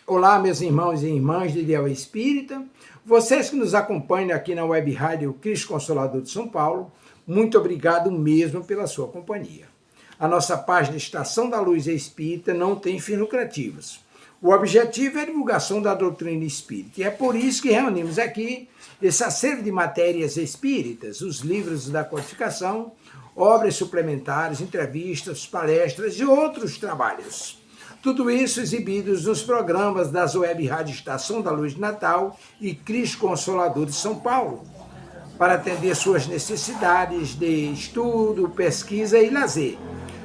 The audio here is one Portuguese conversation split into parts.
Olá, meus irmãos e irmãs de Ideal Espírita, vocês que nos acompanham aqui na Web Rádio Cristo Consolador de São Paulo, muito obrigado mesmo pela sua companhia. A nossa página Estação da Luz Espírita não tem fins lucrativos. O objetivo é a divulgação da doutrina espírita, e é por isso que reunimos aqui esse acervo de matérias espíritas, os livros da codificação, obras suplementares, entrevistas, palestras e outros trabalhos. Tudo isso exibidos nos programas das Web Rádio Estação da Luz de Natal e Cristo Consolador de São Paulo, para atender suas necessidades de estudo, pesquisa e lazer.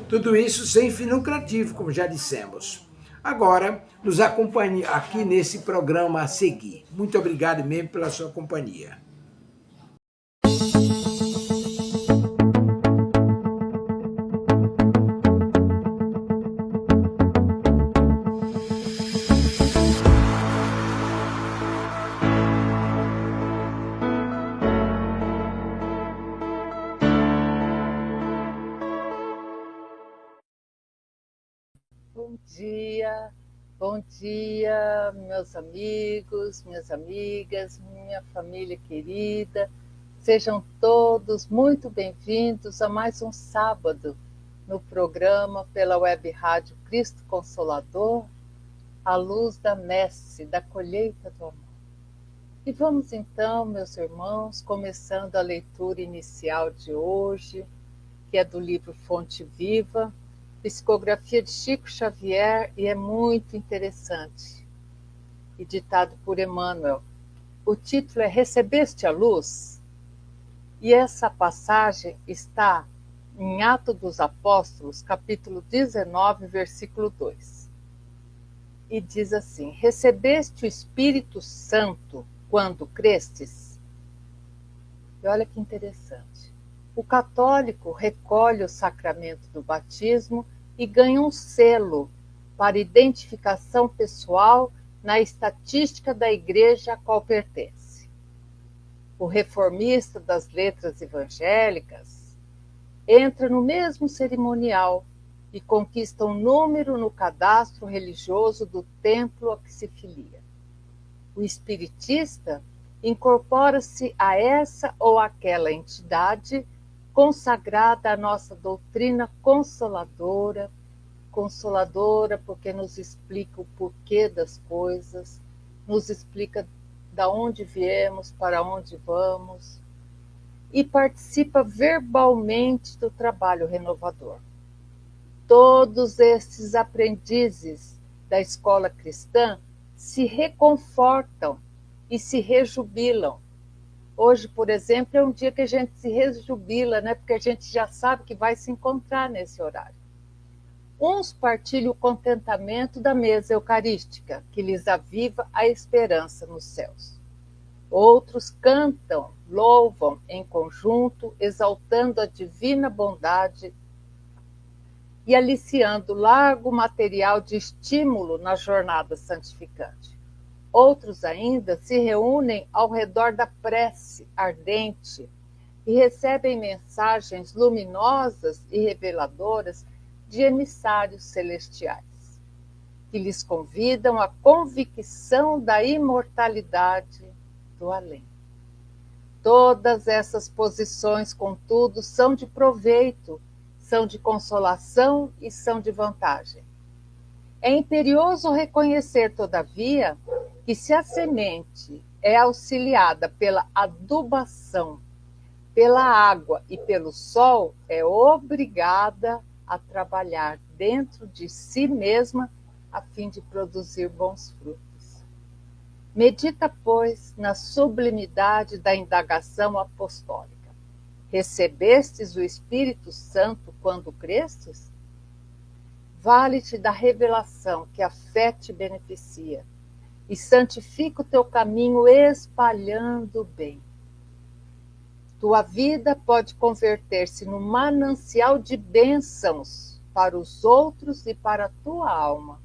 Tudo isso sem fim lucrativo, como já dissemos. Agora, nos acompanhe aqui nesse programa a seguir. Muito obrigado mesmo pela sua companhia. Bom dia, meus amigos, minhas amigas, minha família querida. Sejam todos muito bem-vindos a mais um sábado no programa pela Web Rádio Cristo Consolador, a luz da messe, da colheita do amor. E vamos então, meus irmãos, começando a leitura inicial de hoje, que é do livro Fonte Viva, psicografia de Chico Xavier, e é muito interessante, e ditado por Emmanuel. O título é Recebeste a Luz? E essa passagem está em Atos dos Apóstolos, capítulo 19, versículo 2. E diz assim: Recebeste o Espírito Santo quando crestes? E olha que interessante. O católico recolhe o sacramento do batismo e ganha um selo para identificação pessoal na estatística da igreja a qual pertence. O reformista das letras evangélicas entra no mesmo cerimonial e conquista um número no cadastro religioso do templo a que se filia. O espiritista incorpora-se a essa ou aquela entidade consagrada à nossa doutrina consoladora, consoladora porque nos explica o porquê das coisas, nos explica de onde viemos, para onde vamos, e participa verbalmente do trabalho renovador. Todos estes aprendizes da escola cristã se reconfortam e se rejubilam. Hoje, por exemplo, é um dia que a gente se rejubila, né? Porque a gente já sabe que vai se encontrar nesse horário. Uns partilham o contentamento da mesa eucarística, que lhes aviva a esperança nos céus. Outros cantam, louvam em conjunto, exaltando a divina bondade e aliciando largo material de estímulo na jornada santificante. Outros ainda se reúnem ao redor da prece ardente e recebem mensagens luminosas e reveladoras de emissários celestiais, que lhes convidam à convicção da imortalidade do além. Todas essas posições, contudo, são de proveito, são de consolação e são de vantagem. É imperioso reconhecer, todavia, que se a semente é auxiliada pela adubação, pela água e pelo sol, é obrigada a trabalhar dentro de si mesma a fim de produzir bons frutos. Medita, pois, na sublimidade da indagação apostólica. Recebestes o Espírito Santo quando crestes? Vale-te da revelação que a fé te beneficia e santifica o teu caminho espalhando o bem. Tua vida pode converter-se num manancial de bênçãos para os outros e para a tua alma,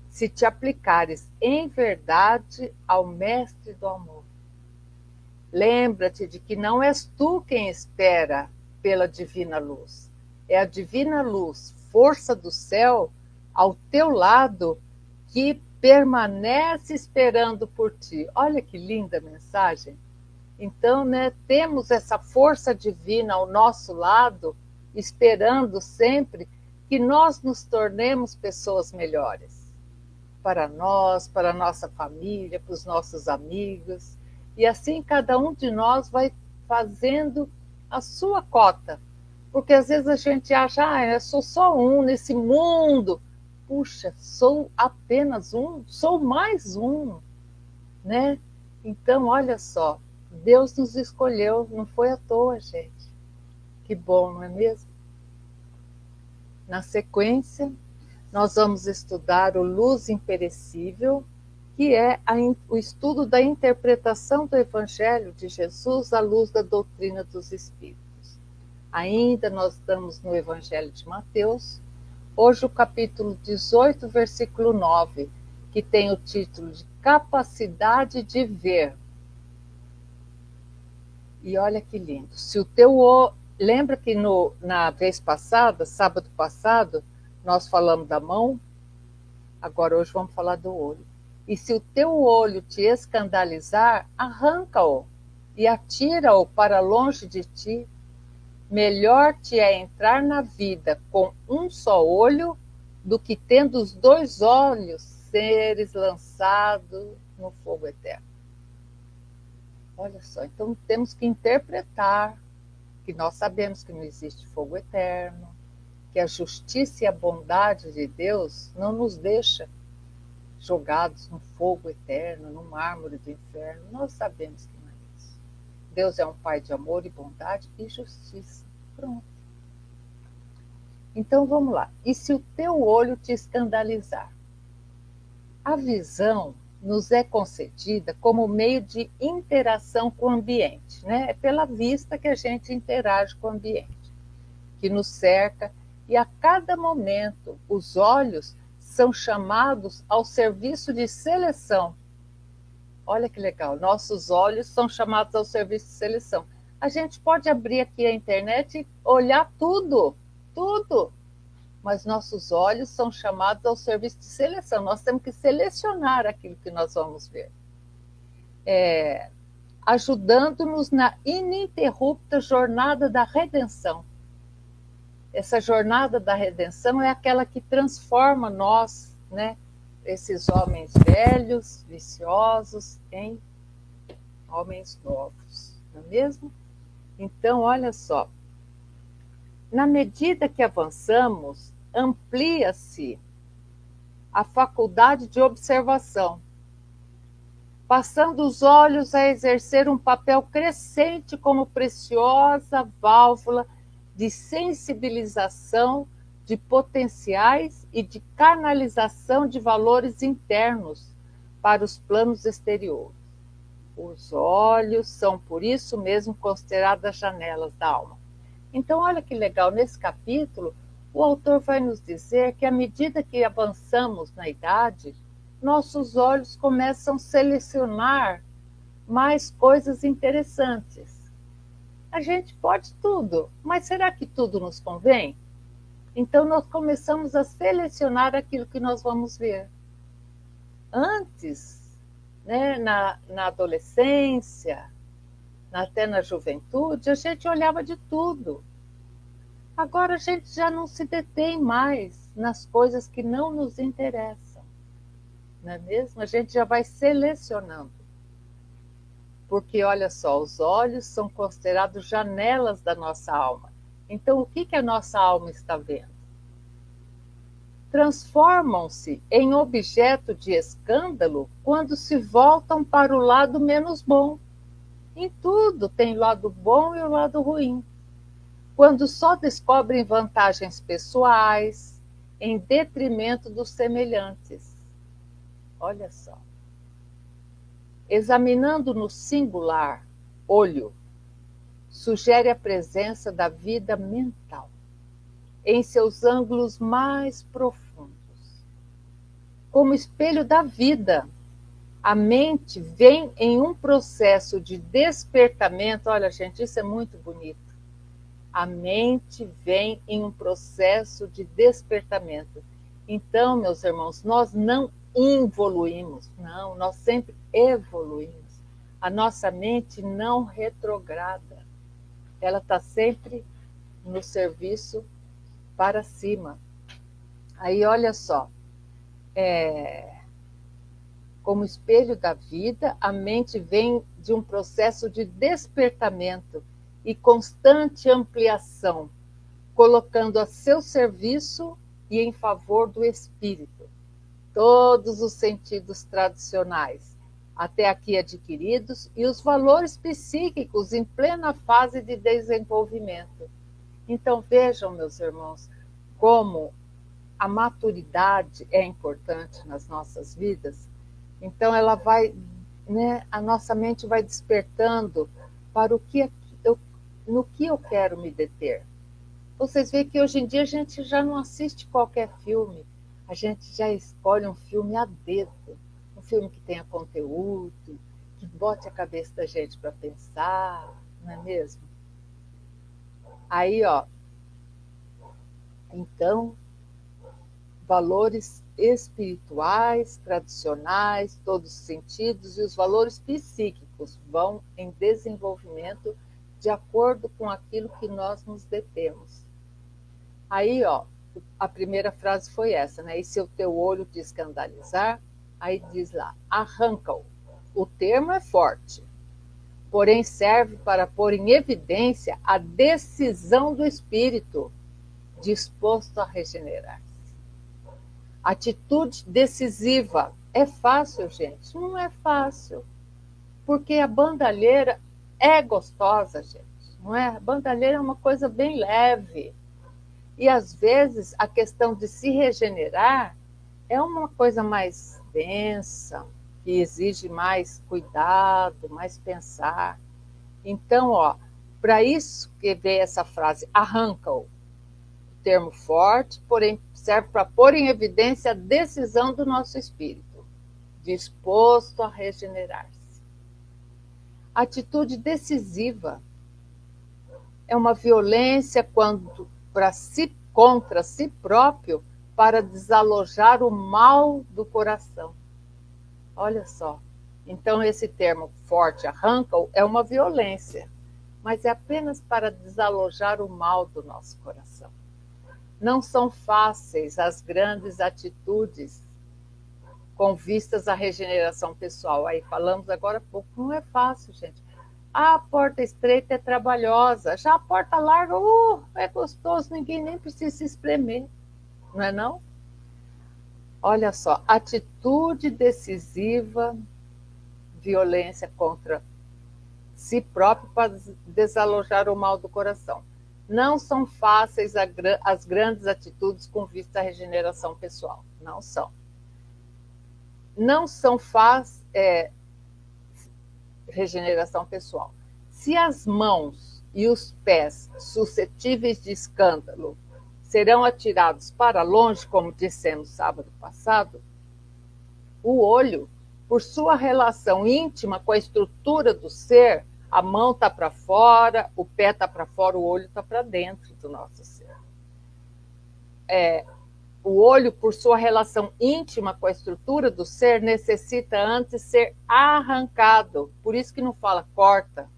se te aplicares em verdade ao Mestre do Amor. Lembra-te de que não és tu quem espera pela divina luz. É a divina luz, força do céu, ao teu lado, que permanece esperando por ti. Olha que linda mensagem. Então, né, temos essa força divina ao nosso lado, esperando sempre que nós nos tornemos pessoas melhores. Para nós, para a nossa família, para os nossos amigos. E assim cada um de nós vai fazendo a sua cota. Porque às vezes a gente acha, eu sou só um nesse mundo. Puxa, sou apenas um, sou mais um, né? Então, olha só, Deus nos escolheu, não foi à toa, gente. Que bom, não é mesmo? Na sequência, nós vamos estudar o Luz Imperecível, que é o estudo da interpretação do Evangelho de Jesus à luz da doutrina dos Espíritos. Ainda nós estamos no Evangelho de Mateus, hoje o capítulo 18, versículo 9, que tem o título de Capacidade de Ver. E olha que lindo. Se o teu lembra que na vez passada, sábado passado, nós falamos da mão? Agora hoje vamos falar do olho. E se o teu olho te escandalizar, arranca-o e atira-o para longe de ti. Melhor te é entrar na vida com um só olho do que tendo os dois olhos seres lançados no fogo eterno. Olha só, então temos que interpretar que nós sabemos que não existe fogo eterno, que a justiça e a bondade de Deus não nos deixa jogados no fogo eterno, no mármore do inferno. Nós sabemos que não é isso. Deus é um Pai de amor e bondade e justiça. Pronto. Então vamos lá. E se o teu olho te escandalizar? A visão nos é concedida como meio de interação com o ambiente, né? É pela vista que a gente interage com o ambiente, que nos cerca, e a cada momento os olhos são chamados ao serviço de seleção. Olha que legal, nossos olhos são chamados ao serviço de seleção. A gente pode abrir aqui a internet e olhar tudo, tudo, mas nossos olhos são chamados ao serviço de seleção. Nós temos que selecionar aquilo que nós vamos ver. Ajudando-nos na ininterrupta jornada da redenção. Essa jornada da redenção é aquela que transforma nós, né, esses homens velhos, viciosos, em homens novos, não é mesmo? Então, olha só, na medida que avançamos, amplia-se a faculdade de observação, passando os olhos a exercer um papel crescente como preciosa válvula de sensibilização de potenciais e de canalização de valores internos para os planos exteriores. Os olhos são, por isso mesmo, consideradas as janelas da alma. Então, olha que legal, nesse capítulo, o autor vai nos dizer que à medida que avançamos na idade, nossos olhos começam a selecionar mais coisas interessantes. A gente pode tudo, mas será que tudo nos convém? Então, nós começamos a selecionar aquilo que nós vamos ver. Antes, né, na adolescência, até na juventude, a gente olhava de tudo. Agora a gente já não se detém mais nas coisas que não nos interessam, não é mesmo? A gente já vai selecionando. Porque, olha só, os olhos são considerados janelas da nossa alma. Então, o que a nossa alma está vendo? Transformam-se em objeto de escândalo quando se voltam para o lado menos bom. Em tudo tem o lado bom e o lado ruim. Quando só descobrem vantagens pessoais em detrimento dos semelhantes. Olha só. Examinando no singular, olho, sugere a presença da vida mental em seus ângulos mais profundos. Como espelho da vida, a mente vem em um processo de despertamento. Olha, gente, isso é muito bonito. A mente vem em um processo de despertamento. Então, meus irmãos, nós não involuímos, não, nós sempre evoluímos. A nossa mente não retrograda, ela está sempre no serviço para cima. Aí, olha só, como espelho da vida, a mente vem de um processo de despertamento e constante ampliação, colocando a seu serviço e em favor do espírito todos os sentidos tradicionais, até aqui adquiridos, e os valores psíquicos em plena fase de desenvolvimento. Então, vejam, meus irmãos, como a maturidade é importante nas nossas vidas. Então, ela vai, a nossa mente vai despertando para no que eu quero me deter. Vocês veem que hoje em dia a gente já não assiste qualquer filme, a gente já escolhe um filme a dedo, um filme que tenha conteúdo, que bote a cabeça da gente para pensar, não é mesmo? Aí, então, valores espirituais, tradicionais, todos os sentidos, e os valores psíquicos vão em desenvolvimento de acordo com aquilo que nós nos detemos. Aí, a primeira frase foi essa, né? E se o teu olho te escandalizar, aí diz lá, arranca-o. O termo é forte, porém serve para pôr em evidência a decisão do espírito disposto a regenerar-se. Atitude decisiva. É fácil, gente? Não é fácil. Porque a bandalheira é gostosa, gente. Não é? A bandalheira é uma coisa bem leve. E, às vezes, a questão de se regenerar é uma coisa mais densa, que exige mais cuidado, mais pensar. Então, para isso que veio essa frase, arranca-o. Termo forte, porém serve para pôr em evidência a decisão do nosso espírito, disposto a regenerar-se. Atitude decisiva é uma violência contra si próprio para desalojar o mal do coração. Olha só. Então, esse termo forte, arranca-o, é uma violência, mas é apenas para desalojar o mal do nosso coração. Não são fáceis as grandes atitudes com vistas à regeneração pessoal. Aí falamos agora há pouco, não é fácil, gente. A porta estreita é trabalhosa, já a porta larga, é gostoso, ninguém nem precisa se espremer, não é não? Olha só, atitude decisiva, violência contra si próprio para desalojar o mal do coração. Não são fáceis as grandes atitudes com vista à regeneração pessoal. Não são. Não são fáceis regeneração pessoal. Se as mãos e os pés suscetíveis de escândalo serão atirados para longe, como dissemos sábado passado, o olho, por sua relação íntima com a estrutura do ser, a mão está para fora, o pé está para fora, o olho está para dentro do nosso ser. O olho, por sua relação íntima com a estrutura do ser, necessita antes ser arrancado. Por isso que não fala corta.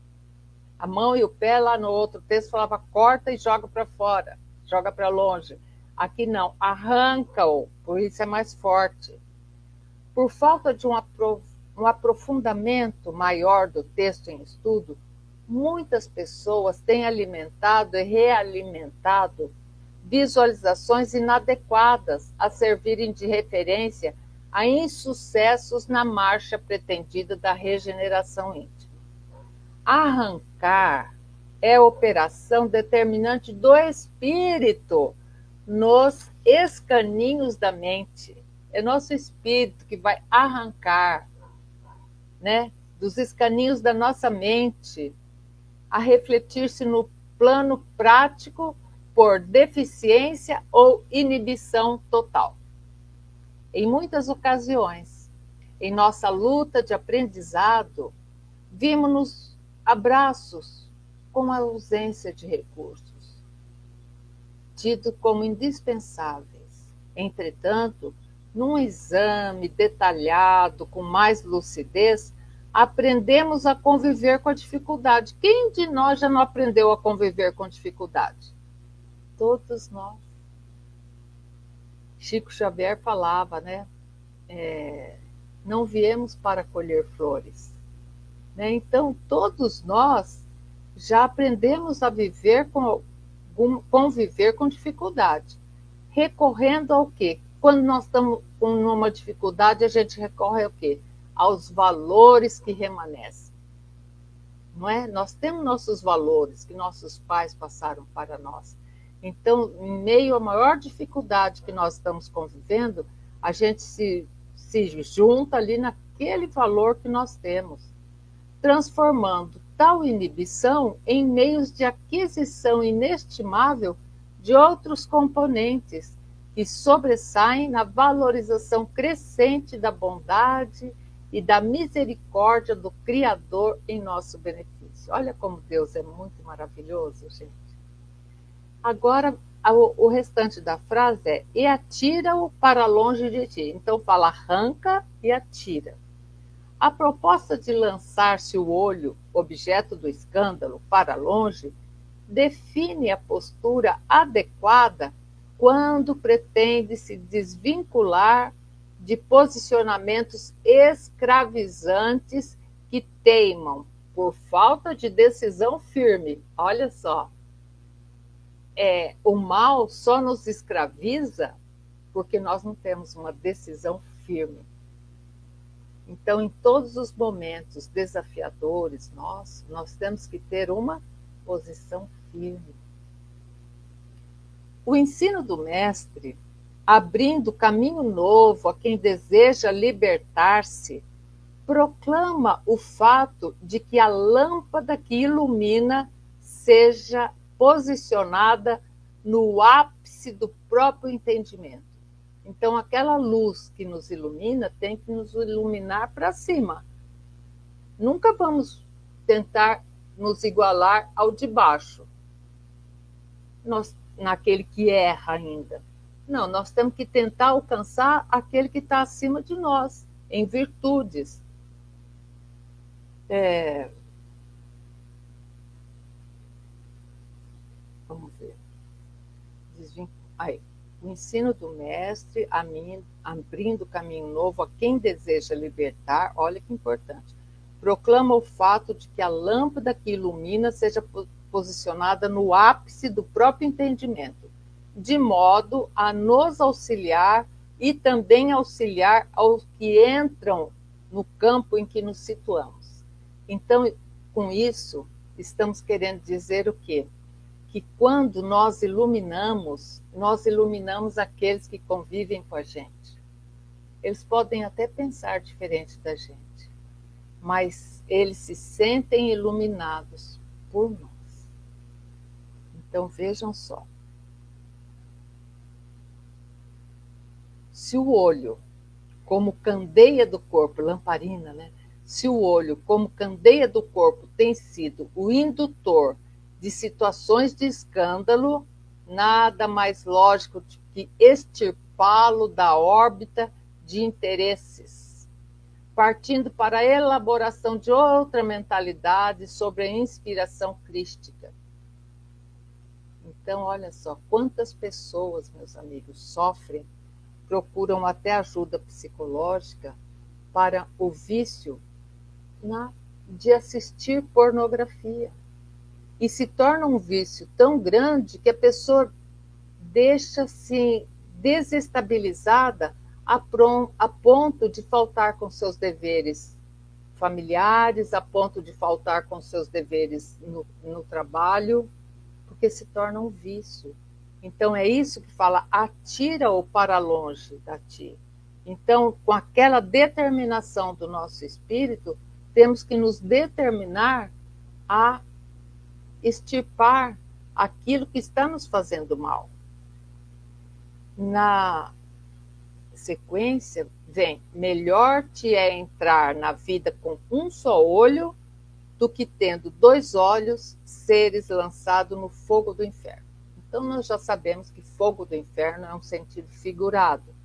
A mão e o pé, lá no outro texto, falava corta e joga para fora, joga para longe. Aqui não, arranca-o, por isso é mais forte. Por falta de um aprofundamento maior do texto em estudo, muitas pessoas têm alimentado e realimentado visualizações inadequadas a servirem de referência a insucessos na marcha pretendida da regeneração íntima. Arrancar é a operação determinante do espírito nos escaninhos da mente. É nosso espírito que vai arrancar, dos escaninhos da nossa mente, a refletir-se no plano prático por deficiência ou inibição total. Em muitas ocasiões, em nossa luta de aprendizado, vimos-nos abraços com a ausência de recursos, tidos como indispensáveis. Entretanto, num exame detalhado, com mais lucidez, aprendemos a conviver com a dificuldade. Quem de nós já não aprendeu a conviver com dificuldade? Todos nós. Chico Xavier falava, né? Não viemos para colher flores. Né? Então, todos nós já aprendemos a conviver com dificuldade. Recorrendo ao quê? Quando nós estamos com uma dificuldade, a gente recorre ao quê? Aos valores que remanescem. Não é? Nós temos nossos valores que nossos pais passaram para nós. Então, em meio à maior dificuldade que nós estamos convivendo, a gente se junta ali naquele valor que nós temos, transformando tal inibição em meios de aquisição inestimável de outros componentes que sobressaem na valorização crescente da bondade e da misericórdia do Criador em nosso benefício. Olha como Deus é muito maravilhoso, gente. Agora, o restante da frase é: e atira-o para longe de ti. Então fala arranca e atira. A proposta de lançar-se o olho, objeto do escândalo, para longe, define a postura adequada quando pretende se desvincular de posicionamentos escravizantes que teimam por falta de decisão firme. Olha só. O mal só nos escraviza porque nós não temos uma decisão firme. Então, em todos os momentos desafiadores nós temos que ter uma posição firme. O ensino do mestre, abrindo caminho novo a quem deseja libertar-se, proclama o fato de que a lâmpada que ilumina seja posicionada no ápice do próprio entendimento. Então, aquela luz que nos ilumina tem que nos iluminar para cima. Nunca vamos tentar nos igualar ao de baixo, naquele que erra ainda. Não, nós temos que tentar alcançar aquele que está acima de nós, em virtudes. Vamos ver. O ensino do mestre, abrindo caminho novo a quem deseja libertar, olha que importante, proclama o fato de que a lâmpada que ilumina seja posicionada no ápice do próprio entendimento, de modo a nos auxiliar e também auxiliar aos que entram no campo em que nos situamos. Então, com isso, estamos querendo dizer o quê? Que quando nós iluminamos aqueles que convivem com a gente. Eles podem até pensar diferente da gente, mas eles se sentem iluminados por nós. Então vejam só. Se o olho, como candeia do corpo, lamparina, né? Se o olho, como candeia do corpo, tem sido o indutor de situações de escândalo, nada mais lógico do que extirpá-lo da órbita de interesses, partindo para a elaboração de outra mentalidade sobre a inspiração crística. Então, olha só, quantas pessoas, meus amigos, sofrem, procuram até ajuda psicológica para o vício de assistir pornografia. E se torna um vício tão grande que a pessoa deixa-se desestabilizada a ponto de faltar com seus deveres familiares, a ponto de faltar com seus deveres no trabalho, porque se torna um vício. Então é isso que fala, atira-o para longe da ti. Então, com aquela determinação do nosso espírito, temos que nos determinar a extirpar aquilo que está nos fazendo mal. Na sequência, vem: melhor te é entrar na vida com um só olho do que, tendo 2 olhos, seres lançado no fogo do inferno. Então, nós já sabemos que fogo do inferno é um sentido figurado.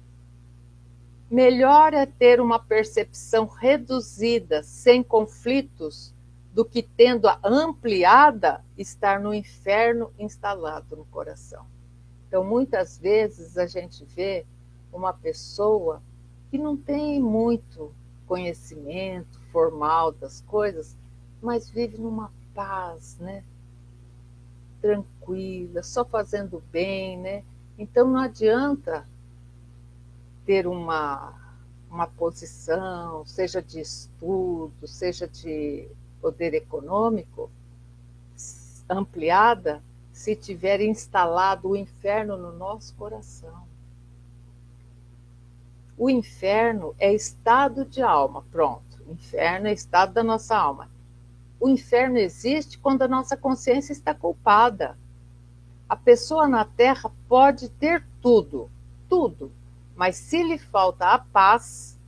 Melhor é ter uma percepção reduzida, sem conflitos, do que tendo a ampliada, estar no inferno instalado no coração. Então, muitas vezes a gente vê uma pessoa que não tem muito conhecimento formal das coisas, mas vive numa paz, né? Tranquila, só fazendo bem, né? Então não adianta ter uma posição, seja de estudo, seja de poder econômico, ampliada, se tiver instalado o inferno no nosso coração. O inferno é estado de alma, pronto. O inferno é estado da nossa alma. O inferno existe quando a nossa consciência está culpada. A pessoa na Terra pode ter tudo, tudo, mas se lhe falta a paz,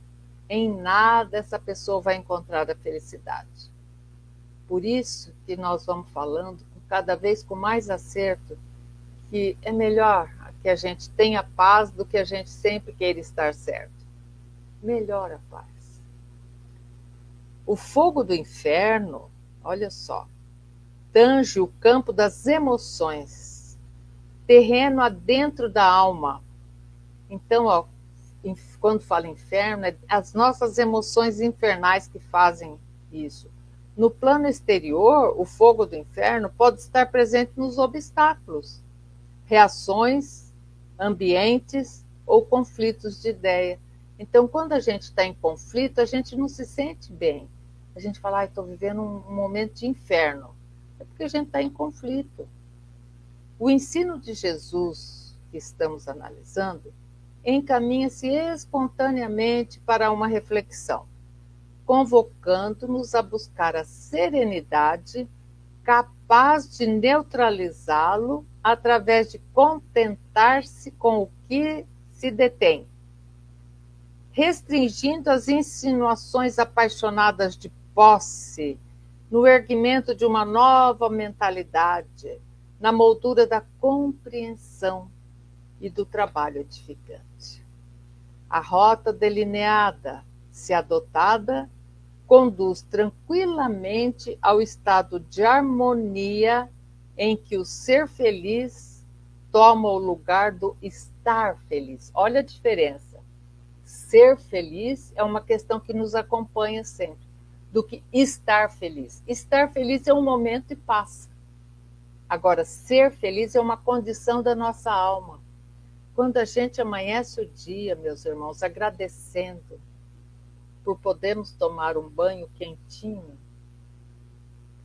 em nada essa pessoa vai encontrar a felicidade. Por isso que nós vamos falando cada vez com mais acerto que é melhor que a gente tenha paz do que a gente sempre queira estar certo. Melhor a paz. O fogo do inferno, olha só, tange o campo das emoções, terreno adentro da alma. Então, ó, quando fala inferno, é as nossas emoções infernais que fazem isso. No plano exterior, o fogo do inferno pode estar presente nos obstáculos, reações, ambientes ou conflitos de ideia. Então, quando a gente está em conflito, a gente não se sente bem. A gente fala, estou vivendo um momento de inferno. É porque a gente está em conflito. O ensino de Jesus que estamos analisando encaminha-se espontaneamente para uma reflexão, convocando-nos a buscar a serenidade capaz de neutralizá-lo através de contentar-se com o que se detém, restringindo as insinuações apaixonadas de posse, no erguimento de uma nova mentalidade, na moldura da compreensão e do trabalho edificante. A rota delineada, se adotada, conduz tranquilamente ao estado de harmonia em que o ser feliz toma o lugar do estar feliz. Olha a diferença. Ser feliz é uma questão que nos acompanha sempre, do que estar feliz. Estar feliz é um momento e passa. Agora, ser feliz é uma condição da nossa alma. Quando a gente amanhece o dia, meus irmãos, agradecendo por podermos tomar um banho quentinho,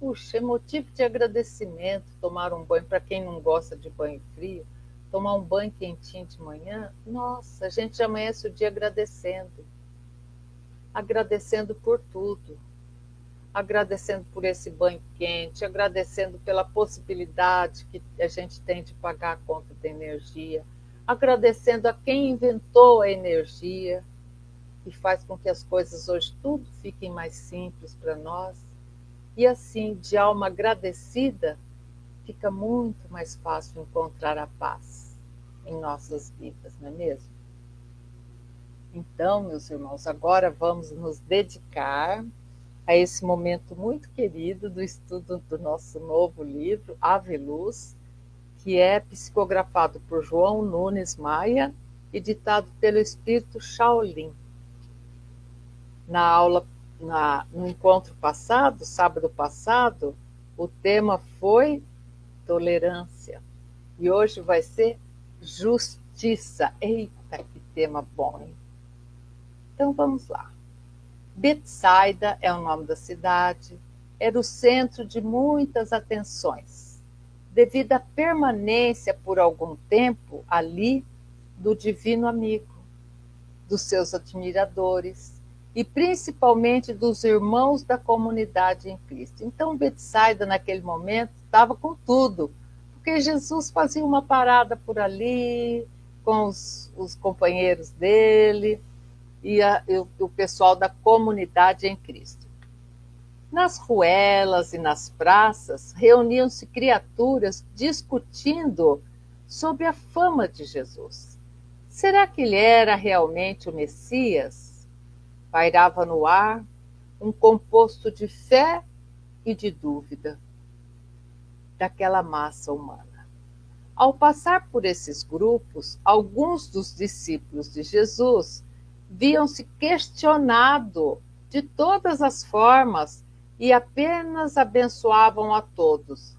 puxa, é motivo de agradecimento tomar um banho. Para quem não gosta de banho frio, tomar um banho quentinho de manhã, nossa, a gente amanhece o dia agradecendo. Agradecendo por tudo. Agradecendo por esse banho quente, agradecendo pela possibilidade que a gente tem de pagar a conta de energia, agradecendo a quem inventou a energia, que faz com que as coisas hoje tudo fiquem mais simples para nós. E assim, de alma agradecida, fica muito mais fácil encontrar a paz em nossas vidas, não é mesmo? Então, meus irmãos, agora vamos nos dedicar a esse momento muito querido do estudo do nosso novo livro, Ave Luz, que é psicografado por João Nunes Maia e ditado pelo Espírito Shaolin. No encontro passado, sábado passado, o tema foi tolerância. E hoje vai ser justiça. Eita, que tema bom, hein? Então vamos lá. Betsaida é o nome da cidade, era o centro de muitas atenções, devido à permanência por algum tempo ali do divino amigo, dos seus admiradores e principalmente dos irmãos da comunidade em Cristo. Então Betsaida naquele momento estava com tudo, porque Jesus fazia uma parada por ali com os companheiros dele e o pessoal da comunidade em Cristo. Nas ruelas e nas praças, reuniam-se criaturas discutindo sobre a fama de Jesus, Será que ele era realmente o Messias? Pairava no ar um composto de fé e de dúvida daquela massa humana. Ao passar por esses grupos, alguns dos discípulos de Jesus viam-se questionados de todas as formas e apenas abençoavam a todos.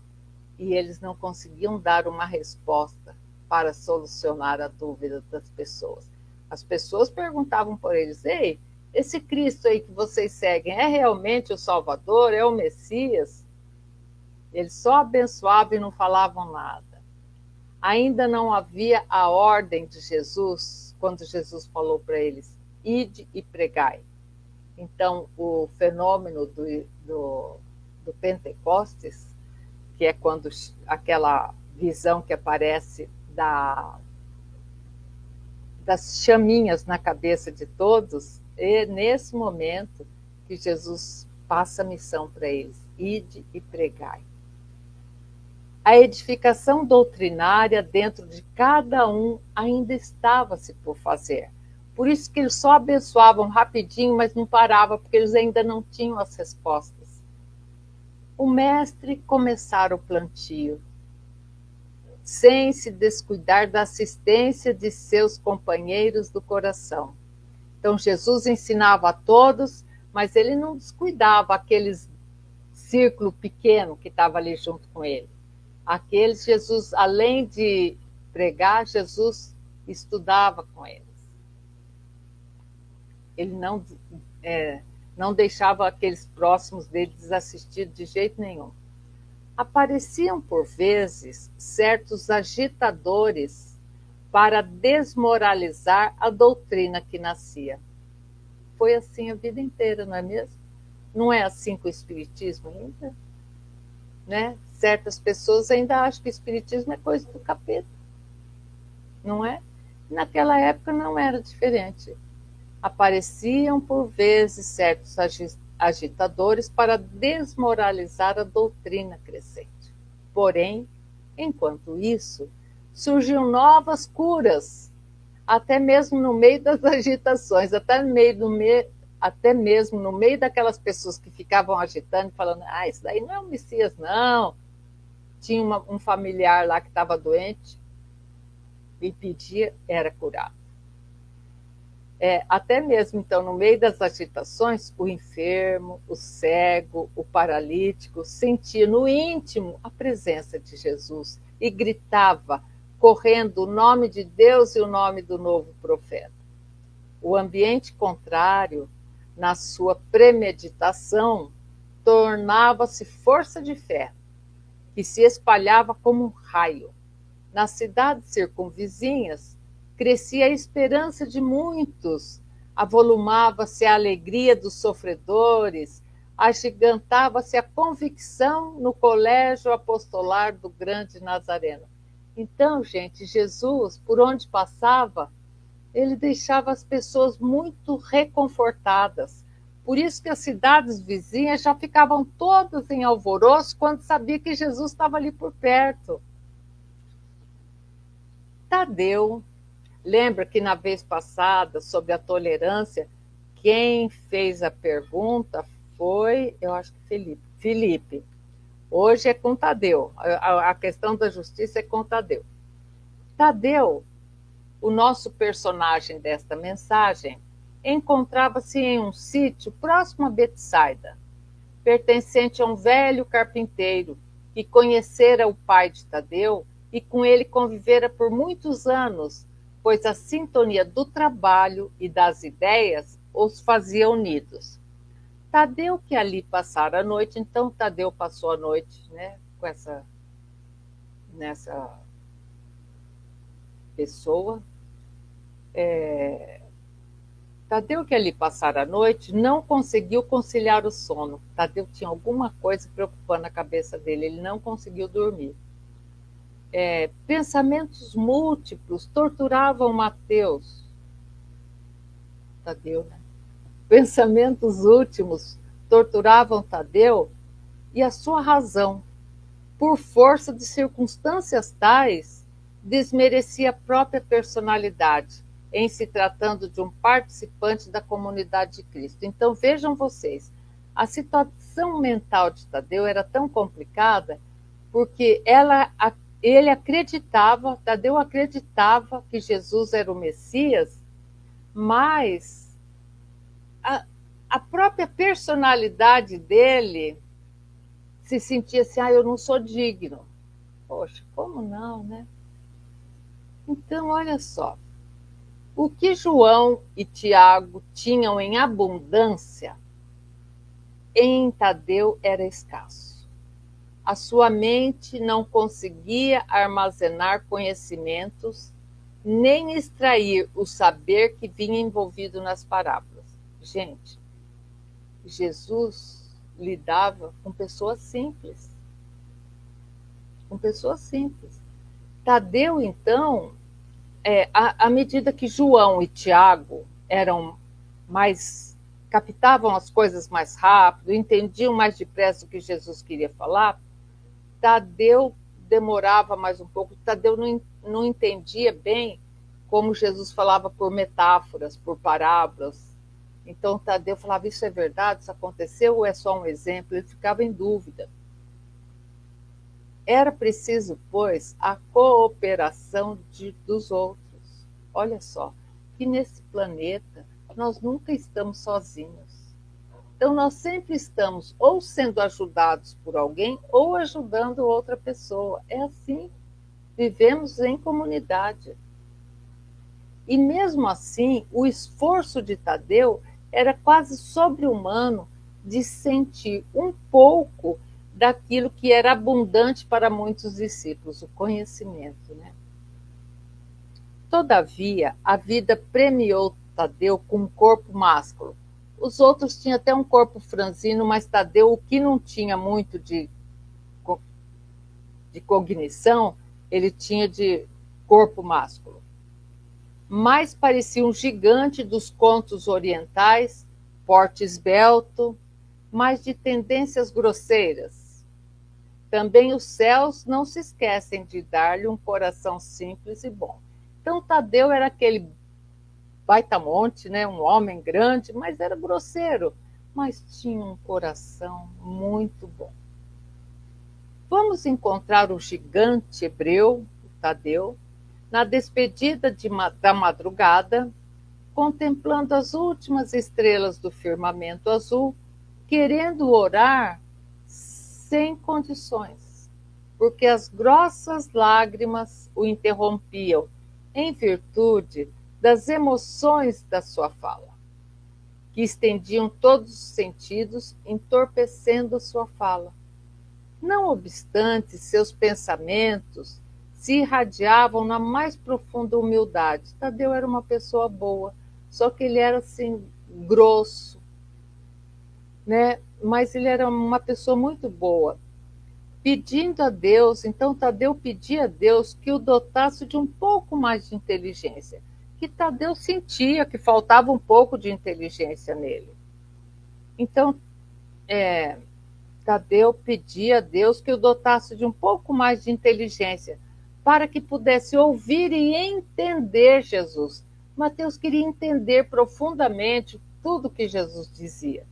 E eles não conseguiam dar uma resposta para solucionar a dúvida das pessoas. As pessoas perguntavam por eles: ei, esse Cristo aí que vocês seguem é realmente o Salvador? É o Messias? Eles só abençoavam e não falavam nada. Ainda não havia a ordem de Jesus, quando Jesus falou para eles: ide e pregai. Então, o fenômeno do Pentecostes, que é quando aquela visão que aparece das chaminhas na cabeça de todos, é nesse momento que Jesus passa a missão para eles: ide e pregai. A edificação doutrinária dentro de cada um ainda estava-se por fazer. Por isso que eles só abençoavam rapidinho, mas não paravam, porque eles ainda não tinham as respostas. O mestre começara o plantio, sem se descuidar da assistência de seus companheiros do coração. Então Jesus ensinava a todos, mas ele não descuidava aqueles círculo pequeno que estava ali junto com ele. Aqueles, Jesus, além de pregar, Jesus estudava com eles. Ele não deixava aqueles próximos dele desassistidos de jeito nenhum. Apareciam, por vezes, certos agitadores para desmoralizar a doutrina que nascia. Foi assim a vida inteira, não é mesmo? Não é assim com o Espiritismo ainda? Né? Certas pessoas ainda acham que o Espiritismo é coisa do capeta, não é? Naquela época não era diferente. Apareciam, por vezes, certos agitadores para desmoralizar a doutrina crescente. Porém, enquanto isso, surgiam novas curas, até mesmo no meio das agitações, até mesmo no meio daquelas pessoas que ficavam agitando, falando: isso daí não é o Messias, não. Tinha um familiar lá que estava doente e pedia, era curado. Até mesmo, então, no meio das agitações, o enfermo, o cego, o paralítico sentia no íntimo a presença de Jesus e gritava, correndo o nome de Deus e o nome do novo profeta. O ambiente contrário, na sua premeditação, tornava-se força de fé, que se espalhava como um raio. Nas cidades circunvizinhas, crescia a esperança de muitos, avolumava-se a alegria dos sofredores, agigantava-se a convicção no colégio apostolar do grande Nazareno. Então, gente, Jesus, por onde passava, ele deixava as pessoas muito reconfortadas. Por isso que as cidades vizinhas já ficavam todas em alvoroço quando sabia que Jesus estava ali por perto. Tadeu, lembra que na vez passada, sobre a tolerância, quem fez a pergunta foi, eu acho que Felipe. Hoje é com Tadeu. A questão da justiça é com Tadeu. Tadeu, o nosso personagem desta mensagem, encontrava-se em um sítio próximo a Betsaida, pertencente a um velho carpinteiro que conhecera o pai de Tadeu e com ele convivera por muitos anos, pois a sintonia do trabalho e das ideias os fazia unidos. Tadeu, que ali passara a noite, então Tadeu passou a noite, né, nessa pessoa. Tadeu, que ali passara a noite, não conseguiu conciliar o sono. Tadeu tinha alguma coisa preocupando a cabeça dele, ele não conseguiu dormir. Pensamentos múltiplos torturavam Mateus. Tadeu, né? Pensamentos últimos torturavam Tadeu e a sua razão, por força de circunstâncias tais, desmerecia a própria personalidade em se tratando de um participante da comunidade de Cristo. Então, vejam vocês, a situação mental de Tadeu era tão complicada porque ele acreditava, Tadeu acreditava que Jesus era o Messias, mas a própria personalidade dele se sentia assim, eu não sou digno. Poxa, como não, né? Então, olha só, o que João e Tiago tinham em abundância, em Tadeu era escasso. A sua mente não conseguia armazenar conhecimentos, nem extrair o saber que vinha envolvido nas parábolas. Gente, Jesus lidava com pessoas simples. Com pessoas simples. Tadeu, então, à medida que João e Tiago eram mais, captavam as coisas mais rápido, entendiam mais depressa o que Jesus queria falar, Tadeu demorava mais um pouco. Tadeu não entendia bem como Jesus falava por metáforas, por parábolas. Então Tadeu falava, isso é verdade, isso aconteceu ou é só um exemplo? Ele ficava em dúvida. Era preciso, pois, a cooperação dos outros. Olha só, que nesse planeta nós nunca estamos sozinhos. Então, nós sempre estamos ou sendo ajudados por alguém ou ajudando outra pessoa. É assim, vivemos em comunidade. E mesmo assim, o esforço de Tadeu era quase sobre-humano de sentir um pouco daquilo que era abundante para muitos discípulos, o conhecimento, né? Todavia, a vida premiou Tadeu com um corpo másculo. Os outros tinham até um corpo franzino, mas Tadeu, o que não tinha muito de cognição, ele tinha de corpo másculo. Mais parecia um gigante dos contos orientais, porte esbelto, mas de tendências grosseiras. Também os céus não se esquecem de dar-lhe um coração simples e bom. Então Tadeu era aquele baitamonte, né? Um homem grande, mas era grosseiro, mas tinha um coração muito bom. Vamos encontrar o gigante hebreu, o Tadeu, na despedida da madrugada, contemplando as últimas estrelas do firmamento azul, querendo orar sem condições, porque as grossas lágrimas o interrompiam em virtude das emoções da sua fala, que estendiam todos os sentidos, entorpecendo a sua fala. Não obstante, seus pensamentos se irradiavam na mais profunda humildade. Tadeu era uma pessoa boa, só que ele era assim, grosso, né? Mas ele era uma pessoa muito boa. Pedindo a Deus, então Tadeu pedia a Deus que o dotasse de um pouco mais de inteligência, que Tadeu sentia que faltava um pouco de inteligência nele. Então, Tadeu pedia a Deus que o dotasse de um pouco mais de inteligência, para que pudesse ouvir e entender Jesus. Mateus queria entender profundamente tudo que Jesus dizia.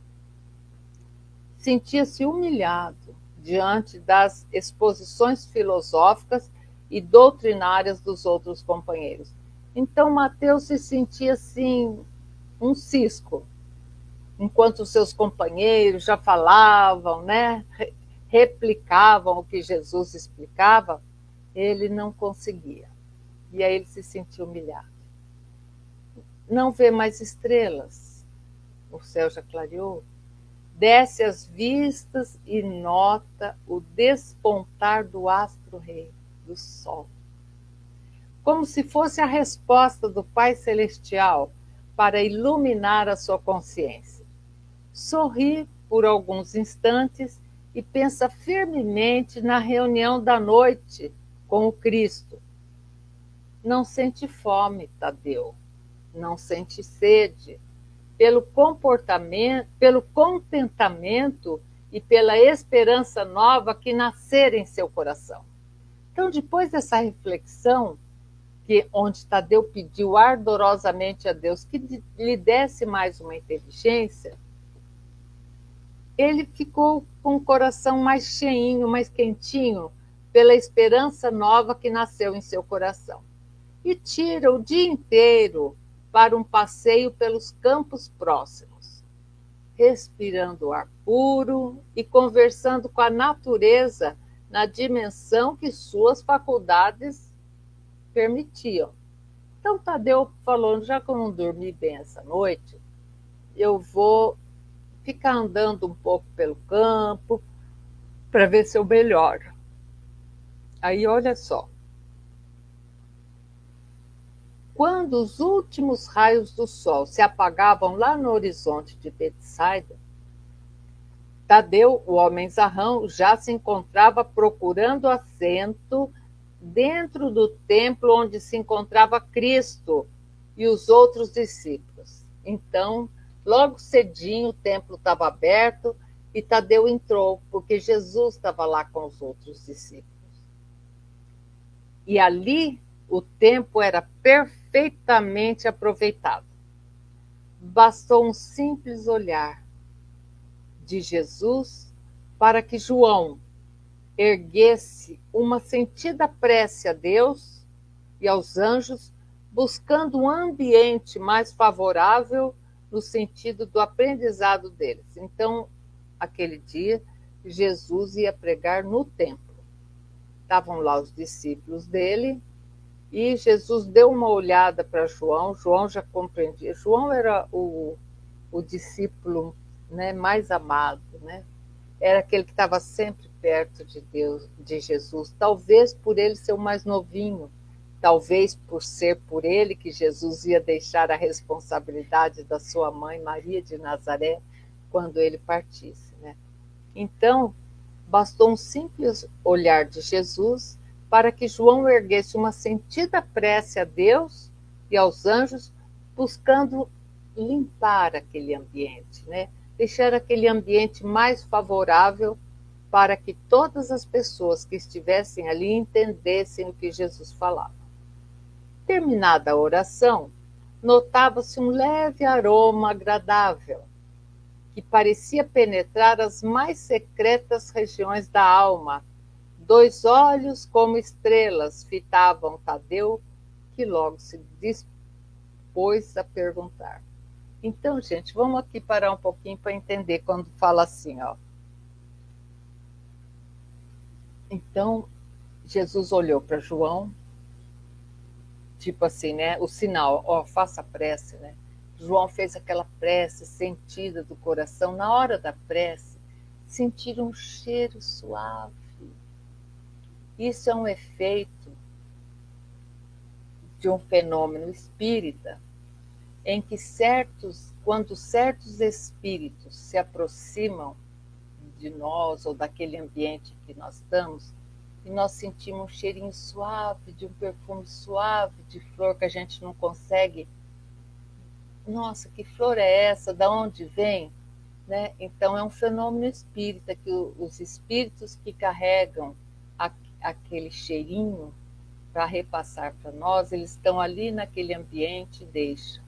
Sentia-se humilhado diante das exposições filosóficas e doutrinárias dos outros companheiros. Então Mateus se sentia assim, um cisco, enquanto seus companheiros já falavam, né, replicavam o que Jesus explicava, ele não conseguia. E aí ele se sentia humilhado. Não vê mais estrelas, o céu já clareou. Desce as vistas e nota o despontar do astro-rei, do sol. Como se fosse a resposta do Pai Celestial para iluminar a sua consciência. Sorri por alguns instantes e pensa firmemente na reunião da noite com o Cristo. Não sente fome, Tadeu, não sente sede, pelo contentamento e pela esperança nova que nascer em seu coração. Então, depois dessa reflexão, onde Tadeu pediu ardorosamente a Deus que lhe desse mais uma inteligência, ele ficou com o coração mais cheinho, mais quentinho, pela esperança nova que nasceu em seu coração. E tira o dia inteiro para um passeio pelos campos próximos, respirando ar puro e conversando com a natureza na dimensão que suas faculdades permitiam. Então Tadeu falou, já que eu não dormi bem essa noite, eu vou ficar andando um pouco pelo campo para ver se eu melhoro. Aí olha só, quando os últimos raios do sol se apagavam lá no horizonte de Betsaida, Tadeu, o homenzarrão, já se encontrava procurando assento dentro do templo onde se encontrava Cristo e os outros discípulos. Então, logo cedinho, o templo estava aberto e Tadeu entrou, porque Jesus estava lá com os outros discípulos. E ali o tempo era perfeitamente aproveitado. Bastou um simples olhar de Jesus para que João erguesse uma sentida prece a Deus e aos anjos, buscando um ambiente mais favorável no sentido do aprendizado deles. Então, aquele dia, Jesus ia pregar no templo. Estavam lá os discípulos dele e Jesus deu uma olhada para João. João já compreendia. João era o discípulo, né, mais amado, né? Era aquele que estava sempre perto de Deus, de Jesus, talvez por ele ser o mais novinho, talvez por ser por ele que Jesus ia deixar a responsabilidade da sua mãe, Maria de Nazaré, quando ele partisse, né? Então, bastou um simples olhar de Jesus para que João erguesse uma sentida prece a Deus e aos anjos, buscando limpar aquele ambiente, né? Deixar aquele ambiente mais favorável para que todas as pessoas que estivessem ali entendessem o que Jesus falava. Terminada a oração, notava-se um leve aroma agradável, que parecia penetrar as mais secretas regiões da alma. 2 olhos como estrelas fitavam Tadeu, que logo se dispôs a perguntar. Então, gente, vamos aqui parar um pouquinho para entender quando fala assim, ó. Então, Jesus olhou para João, tipo assim, né? O sinal, ó, faça prece, né? João fez aquela prece sentida do coração. Na hora da prece, sentiram um cheiro suave. Isso é um efeito de um fenômeno espírita em que quando certos espíritos se aproximam de nós ou daquele ambiente que nós estamos, e nós sentimos um cheirinho suave, de um perfume suave de flor que a gente não consegue. Nossa, que flor é essa? Da onde vem? Né? Então é um fenômeno espírita que os espíritos que carregam aquele cheirinho para repassar para nós, eles estão ali naquele ambiente e deixam.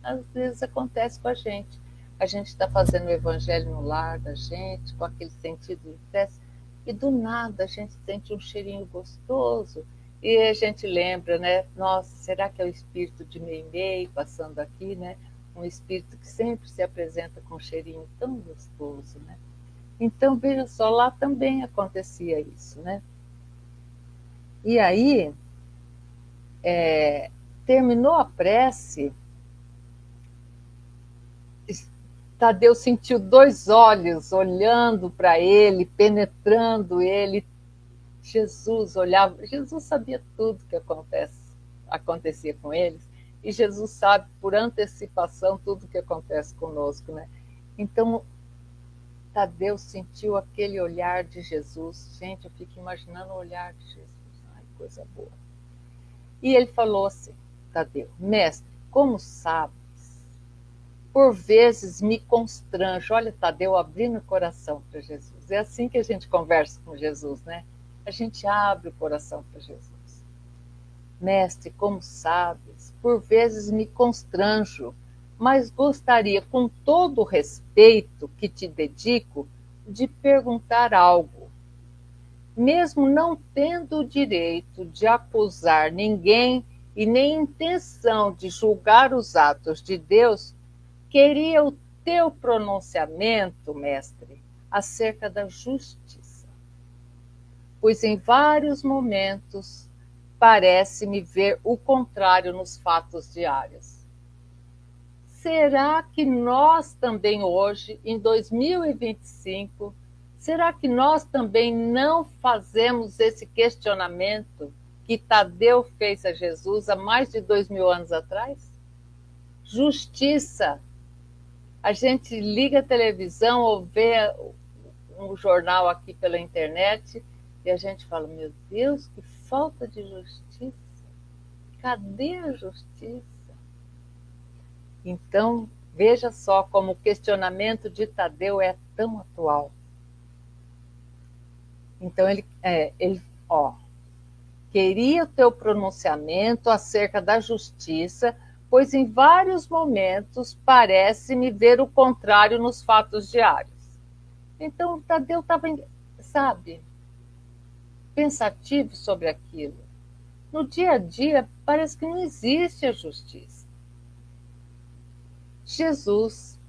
Às vezes acontece com a gente. A gente está fazendo o evangelho no lar da gente, com aquele sentido de festa, e do nada a gente sente um cheirinho gostoso, e a gente lembra, né? Nossa, será que é o espírito de Meimei passando aqui, né? Um espírito que sempre se apresenta com um cheirinho tão gostoso, né? Então, veja só, lá também acontecia isso, né? E aí, terminou a prece, Tadeu sentiu 2 olhos olhando para ele, penetrando ele. Jesus olhava, Jesus sabia tudo que acontecia com eles, e Jesus sabe por antecipação tudo que acontece conosco, né? Então, Tadeu sentiu aquele olhar de Jesus. Gente, eu fico imaginando o olhar de Jesus. Ai, coisa boa. E ele falou assim, Tadeu, mestre, como sabes, por vezes me constranjo. Olha, Tadeu abrindo o coração para Jesus. É assim que a gente conversa com Jesus, né? A gente abre o coração para Jesus. Mestre, como sabes, por vezes me constranjo, mas gostaria, com todo o respeito que te dedico, de perguntar algo. Mesmo não tendo o direito de acusar ninguém e nem intenção de julgar os atos de Deus, queria o teu pronunciamento, mestre, acerca da justiça. Pois em vários momentos parece-me ver o contrário nos fatos diários. Será que nós também hoje, em 2025, será que nós também não fazemos esse questionamento que Tadeu fez a Jesus há mais de 2000 anos atrás? Justiça. A gente liga a televisão ou vê um jornal aqui pela internet e a gente fala, meu Deus, que falta de justiça. Cadê a justiça? Então, veja só como o questionamento de Tadeu é tão atual. Então, queria o teu pronunciamento acerca da justiça, pois em vários momentos parece-me ver o contrário nos fatos diários. Então, Tadeu estava, sabe, pensativo sobre aquilo. No dia a dia, parece que não existe a justiça. Jesus,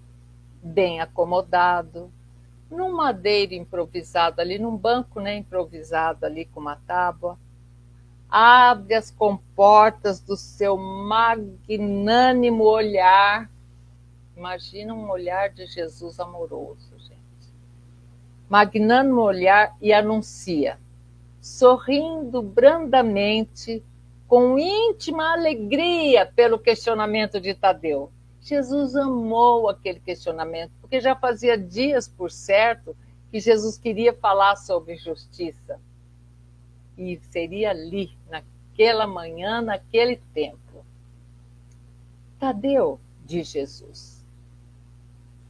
bem acomodado, num madeiro improvisado ali, num banco, né, improvisado ali com uma tábua, abre as comportas do seu magnânimo olhar. Imagina um olhar de Jesus amoroso, gente. Magnânimo olhar e anuncia, sorrindo brandamente, com íntima alegria pelo questionamento de Tadeu. Jesus amou aquele questionamento, porque já fazia dias, por certo, que Jesus queria falar sobre justiça. E seria ali, naquela manhã, naquele tempo. Tadeu, diz Jesus,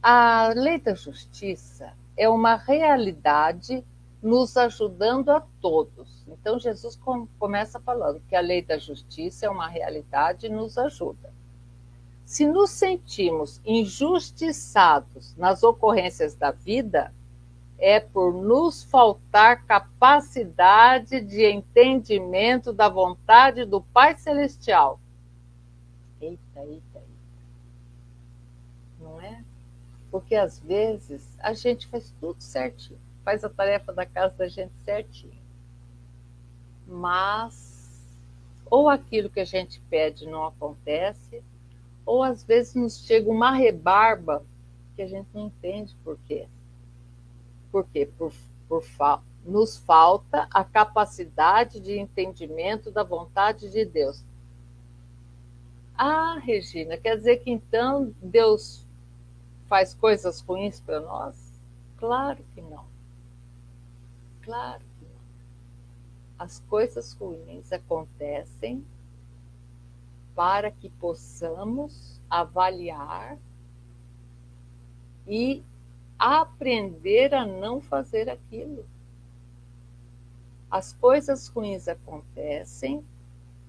a lei da justiça é uma realidade nos ajudando a todos. Então, Jesus começa falando que a lei da justiça é uma realidade e nos ajuda. Se nos sentimos injustiçados nas ocorrências da vida, é por nos faltar capacidade de entendimento da vontade do Pai Celestial. Eita. Não é? Porque às vezes a gente faz tudo certinho, faz a tarefa da casa da gente certinho. Mas ou aquilo que a gente pede não acontece, ou às vezes nos chega uma rebarba que a gente não entende por quê. Por quê? Nos falta a capacidade de entendimento da vontade de Deus. Ah, Regina, quer dizer que então Deus faz coisas ruins para nós? Claro que não. Claro que não. As coisas ruins acontecem para que possamos avaliar e aprender a não fazer aquilo. As coisas ruins acontecem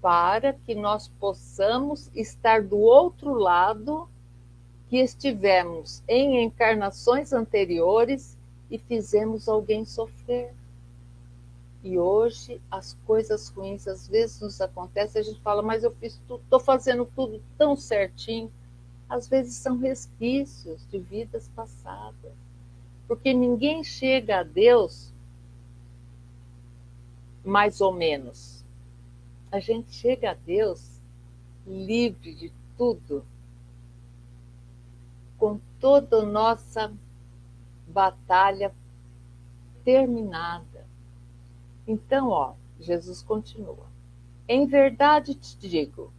para que nós possamos estar do outro lado que estivemos em encarnações anteriores e fizemos alguém sofrer. E hoje as coisas ruins às vezes nos acontecem, a gente fala, mas eu fiz tudo, estou fazendo tudo tão certinho. Às vezes são resquícios de vidas passadas. Porque ninguém chega a Deus mais ou menos. A gente chega a Deus livre de tudo, com toda a nossa batalha terminada. Então, Jesus continua. Em verdade te digo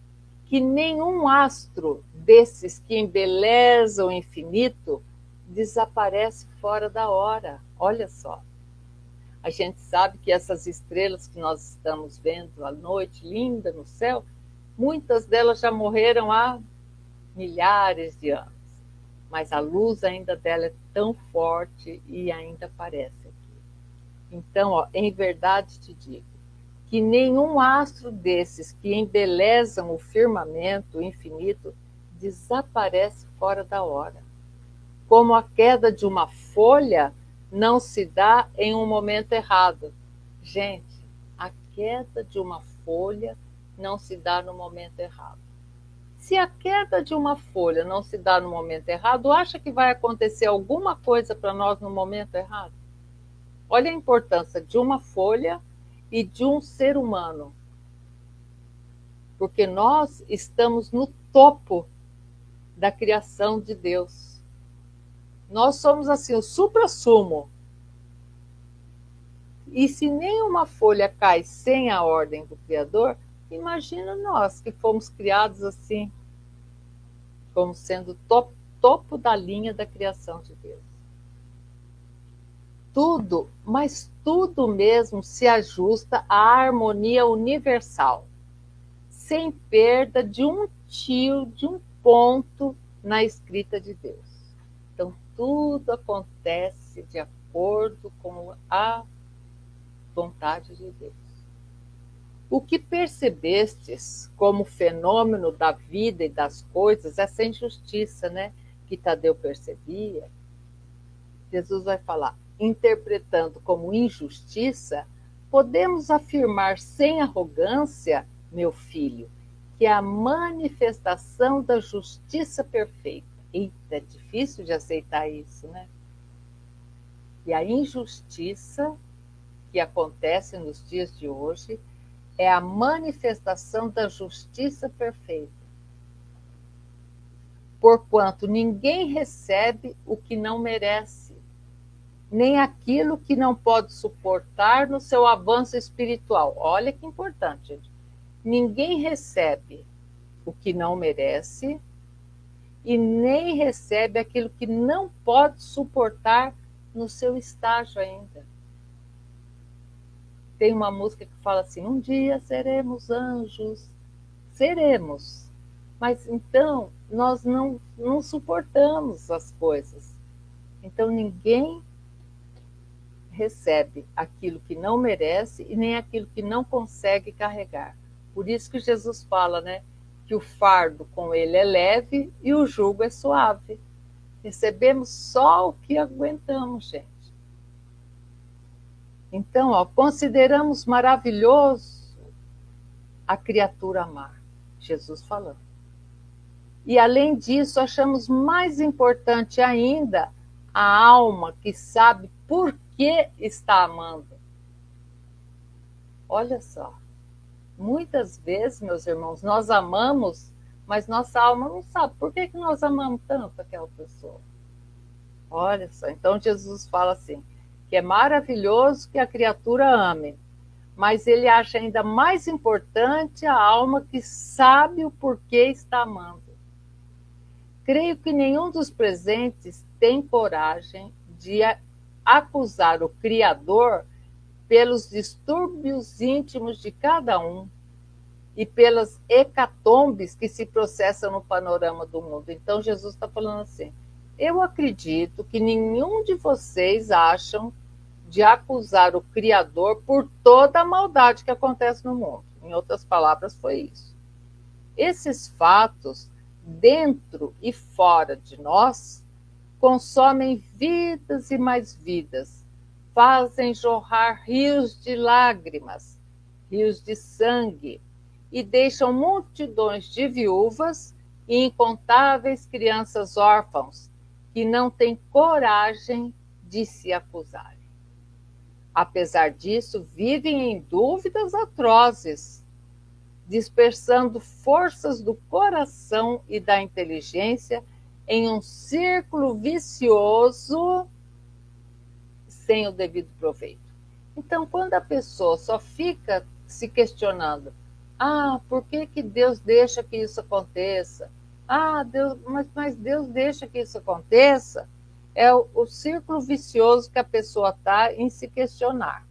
que nenhum astro desses que embelezam o infinito desaparece fora da hora. Olha só. A gente sabe que essas estrelas que nós estamos vendo à noite, linda no céu, muitas delas já morreram há milhares de anos. Mas a luz ainda dela é tão forte e ainda aparece aqui. Então, em verdade te digo, que nenhum astro desses que embelezam o firmamento infinito desaparece fora da hora. Como a queda de uma folha não se dá em um momento errado. Gente, a queda de uma folha não se dá no momento errado. Se a queda de uma folha não se dá no momento errado, acha que vai acontecer alguma coisa para nós no momento errado? Olha a importância de uma folha e de um ser humano. Porque nós estamos no topo da criação de Deus. Nós somos assim, o suprassumo. E se nenhuma folha cai sem a ordem do Criador, imagina nós que fomos criados assim, como sendo topo da linha da criação de Deus. Tudo, mas tudo mesmo se ajusta à harmonia universal, sem perda de um tio, de um ponto na escrita de Deus. Então, tudo acontece de acordo com a vontade de Deus. O que percebestes como fenômeno da vida e das coisas, essa injustiça, né, que Tadeu percebia, Jesus vai falar, interpretando como injustiça, podemos afirmar sem arrogância, meu filho, que é a manifestação da justiça perfeita. Eita, é difícil de aceitar isso, né? E a injustiça que acontece nos dias de hoje é a manifestação da justiça perfeita. Porquanto ninguém recebe o que não merece, nem aquilo que não pode suportar no seu avanço espiritual. Olha que importante, gente. Ninguém recebe o que não merece e nem recebe aquilo que não pode suportar no seu estágio ainda. Tem uma música que fala assim, um dia seremos anjos, seremos. Mas então, nós não suportamos as coisas. Então, ninguém recebe aquilo que não merece e nem aquilo que não consegue carregar. Por isso que Jesus fala, né, que o fardo com ele é leve e o jugo é suave. Recebemos só o que aguentamos, gente. Então, consideramos maravilhoso a criatura amar, Jesus falando. E, além disso, achamos mais importante ainda a alma que sabe por que está amando. Olha só, muitas vezes, meus irmãos, nós amamos, mas nossa alma não sabe por que nós amamos tanto aquela pessoa. Olha só, então Jesus fala assim, que é maravilhoso que a criatura ame, mas ele acha ainda mais importante a alma que sabe o porquê está amando. Creio que nenhum dos presentes tem coragem de acusar o Criador pelos distúrbios íntimos de cada um e pelas hecatombes que se processam no panorama do mundo. Então Jesus está falando assim, eu acredito que nenhum de vocês acham de acusar o Criador por toda a maldade que acontece no mundo. Em outras palavras, foi isso. Esses fatos, dentro e fora de nós, consomem vidas e mais vidas, fazem jorrar rios de lágrimas, rios de sangue, e deixam multidões de viúvas e incontáveis crianças órfãos que não têm coragem de se acusarem. Apesar disso, vivem em dúvidas atrozes, dispersando forças do coração e da inteligência em um círculo vicioso sem o devido proveito. Então, quando a pessoa só fica se questionando, por que Deus deixa que isso aconteça? Deus, mas Deus deixa que isso aconteça? É o círculo vicioso que a pessoa está em se questionar.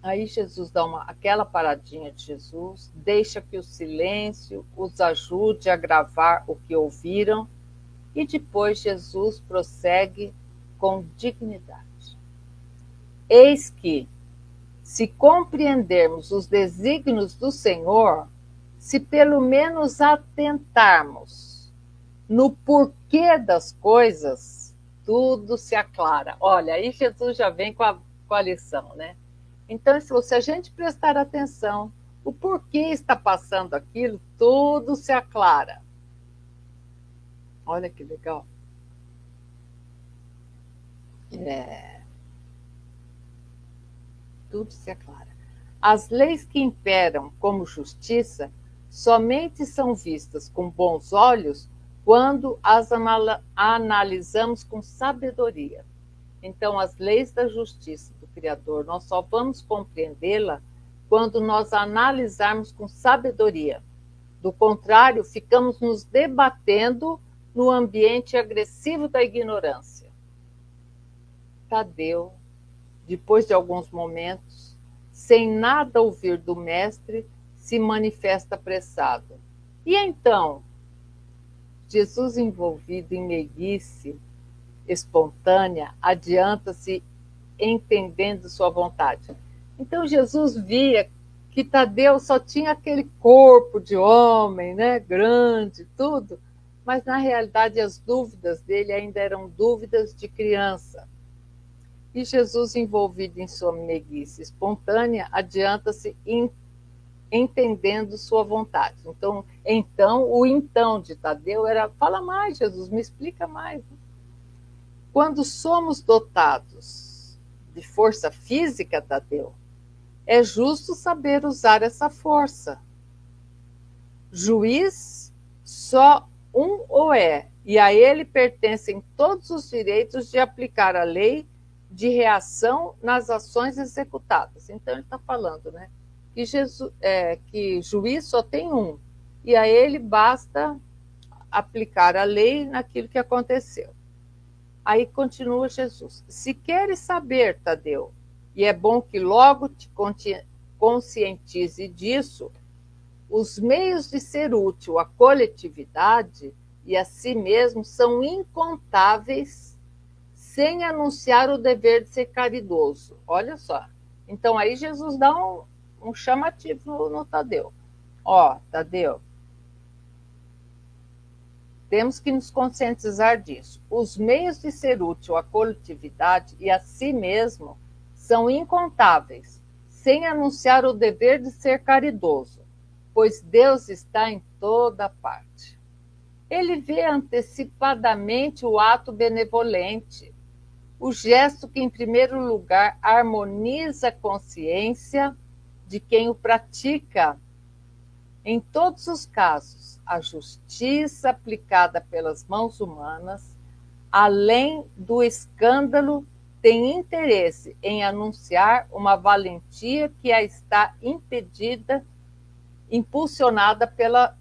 Aí Jesus dá aquela paradinha de Jesus, deixa que o silêncio os ajude a gravar o que ouviram, e depois Jesus prossegue com dignidade. Eis que, Se compreendermos os desígnios do Senhor, se pelo menos atentarmos no porquê das coisas, tudo se aclara. Olha, aí Jesus já vem com a lição, né? Então, se a gente prestar atenção, o porquê está passando aquilo, tudo se aclara. Olha que legal. Tudo se aclara. As leis que imperam como justiça somente são vistas com bons olhos quando as analisamos com sabedoria. Então, as leis da justiça do Criador, nós só vamos compreendê-la quando nós analisarmos com sabedoria. Do contrário, ficamos nos debatendo no ambiente agressivo da ignorância. Tadeu, depois de alguns momentos, sem nada ouvir do mestre, se manifesta apressado. E então, Jesus, envolvido em meiguice espontânea, adianta-se entendendo sua vontade. Então Jesus via que Tadeu só tinha aquele corpo de homem, né, grande, tudo, mas na realidade as dúvidas dele ainda eram dúvidas de criança. E Jesus, envolvido em sua meiguice espontânea, adianta-se entendendo sua vontade. Então, o então de Tadeu era: fala mais, Jesus, me explica mais. Quando somos dotados de força física, Tadeu, é justo saber usar essa força. Juiz só um o é, e a ele pertencem todos os direitos de aplicar a lei de reação nas ações executadas. Então ele está falando, né, que juiz só tem um, e a ele basta aplicar a lei naquilo que aconteceu. Aí continua Jesus: se queres saber, Tadeu, e é bom que logo te conscientize disso, os meios de ser útil à coletividade e a si mesmo são incontáveis, sem anunciar o dever de ser caridoso. Olha só. Então aí Jesus dá um chamativo no Tadeu. Ó, Tadeu, temos que nos conscientizar disso. Os meios de ser útil à coletividade e a si mesmo são incontáveis, sem anunciar o dever de ser caridoso, pois Deus está em toda parte. Ele vê antecipadamente o ato benevolente, o gesto que, em primeiro lugar, harmoniza a consciência de quem o pratica. Em todos os casos, a justiça aplicada pelas mãos humanas, além do escândalo, tem interesse em anunciar uma valentia que a está impedida, impulsionada pela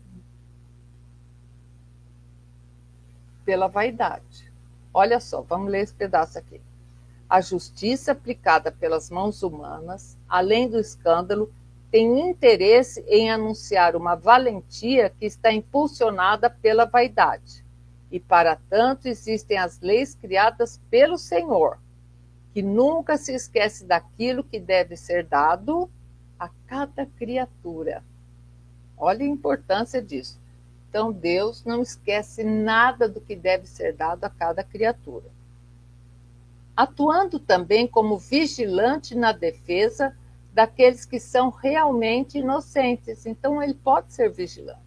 vaidade. Olha só, vamos ler esse pedaço aqui. A justiça aplicada pelas mãos humanas, além do escândalo, tem interesse em anunciar uma valentia que está impulsionada pela vaidade. E, para tanto, existem as leis criadas pelo Senhor, que nunca se esquece daquilo que deve ser dado a cada criatura. Olha a importância disso. Então, Deus não esquece nada do que deve ser dado a cada criatura. Atuando também como vigilante na defesa daqueles que são realmente inocentes. Então, ele pode ser vigilante.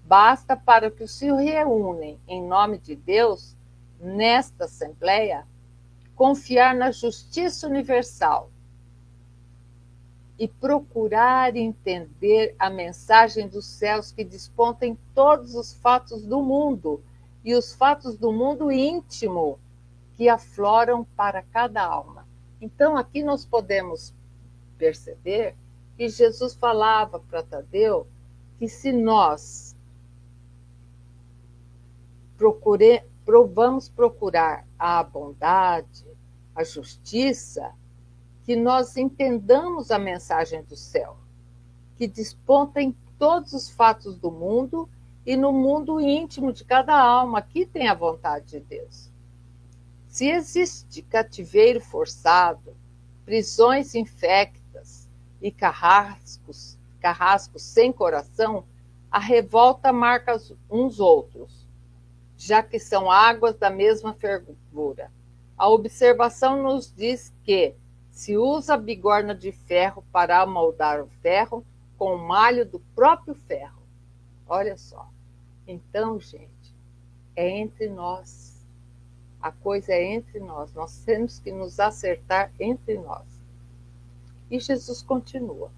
Basta para que os se reúnem em nome de Deus, nesta Assembleia, confiar na justiça universal e procurar entender a mensagem dos céus que desponta em todos os fatos do mundo e os fatos do mundo íntimo que afloram para cada alma. Então, aqui nós podemos perceber que Jesus falava para Tadeu que se nós vamos procurar a bondade, a justiça, que nós entendamos a mensagem do céu, que desponta em todos os fatos do mundo e no mundo íntimo de cada alma. Aqui tem a vontade de Deus. Se existe cativeiro forçado, prisões infectas, e carrascos sem coração, a revolta marca uns outros, já que são águas da mesma fervura. A observação nos diz que se usa a bigorna de ferro para amoldar o ferro com o malho do próprio ferro. Olha só. Então, gente, é entre nós. A coisa é entre nós. Nós temos que nos acertar entre nós. E Jesus continua.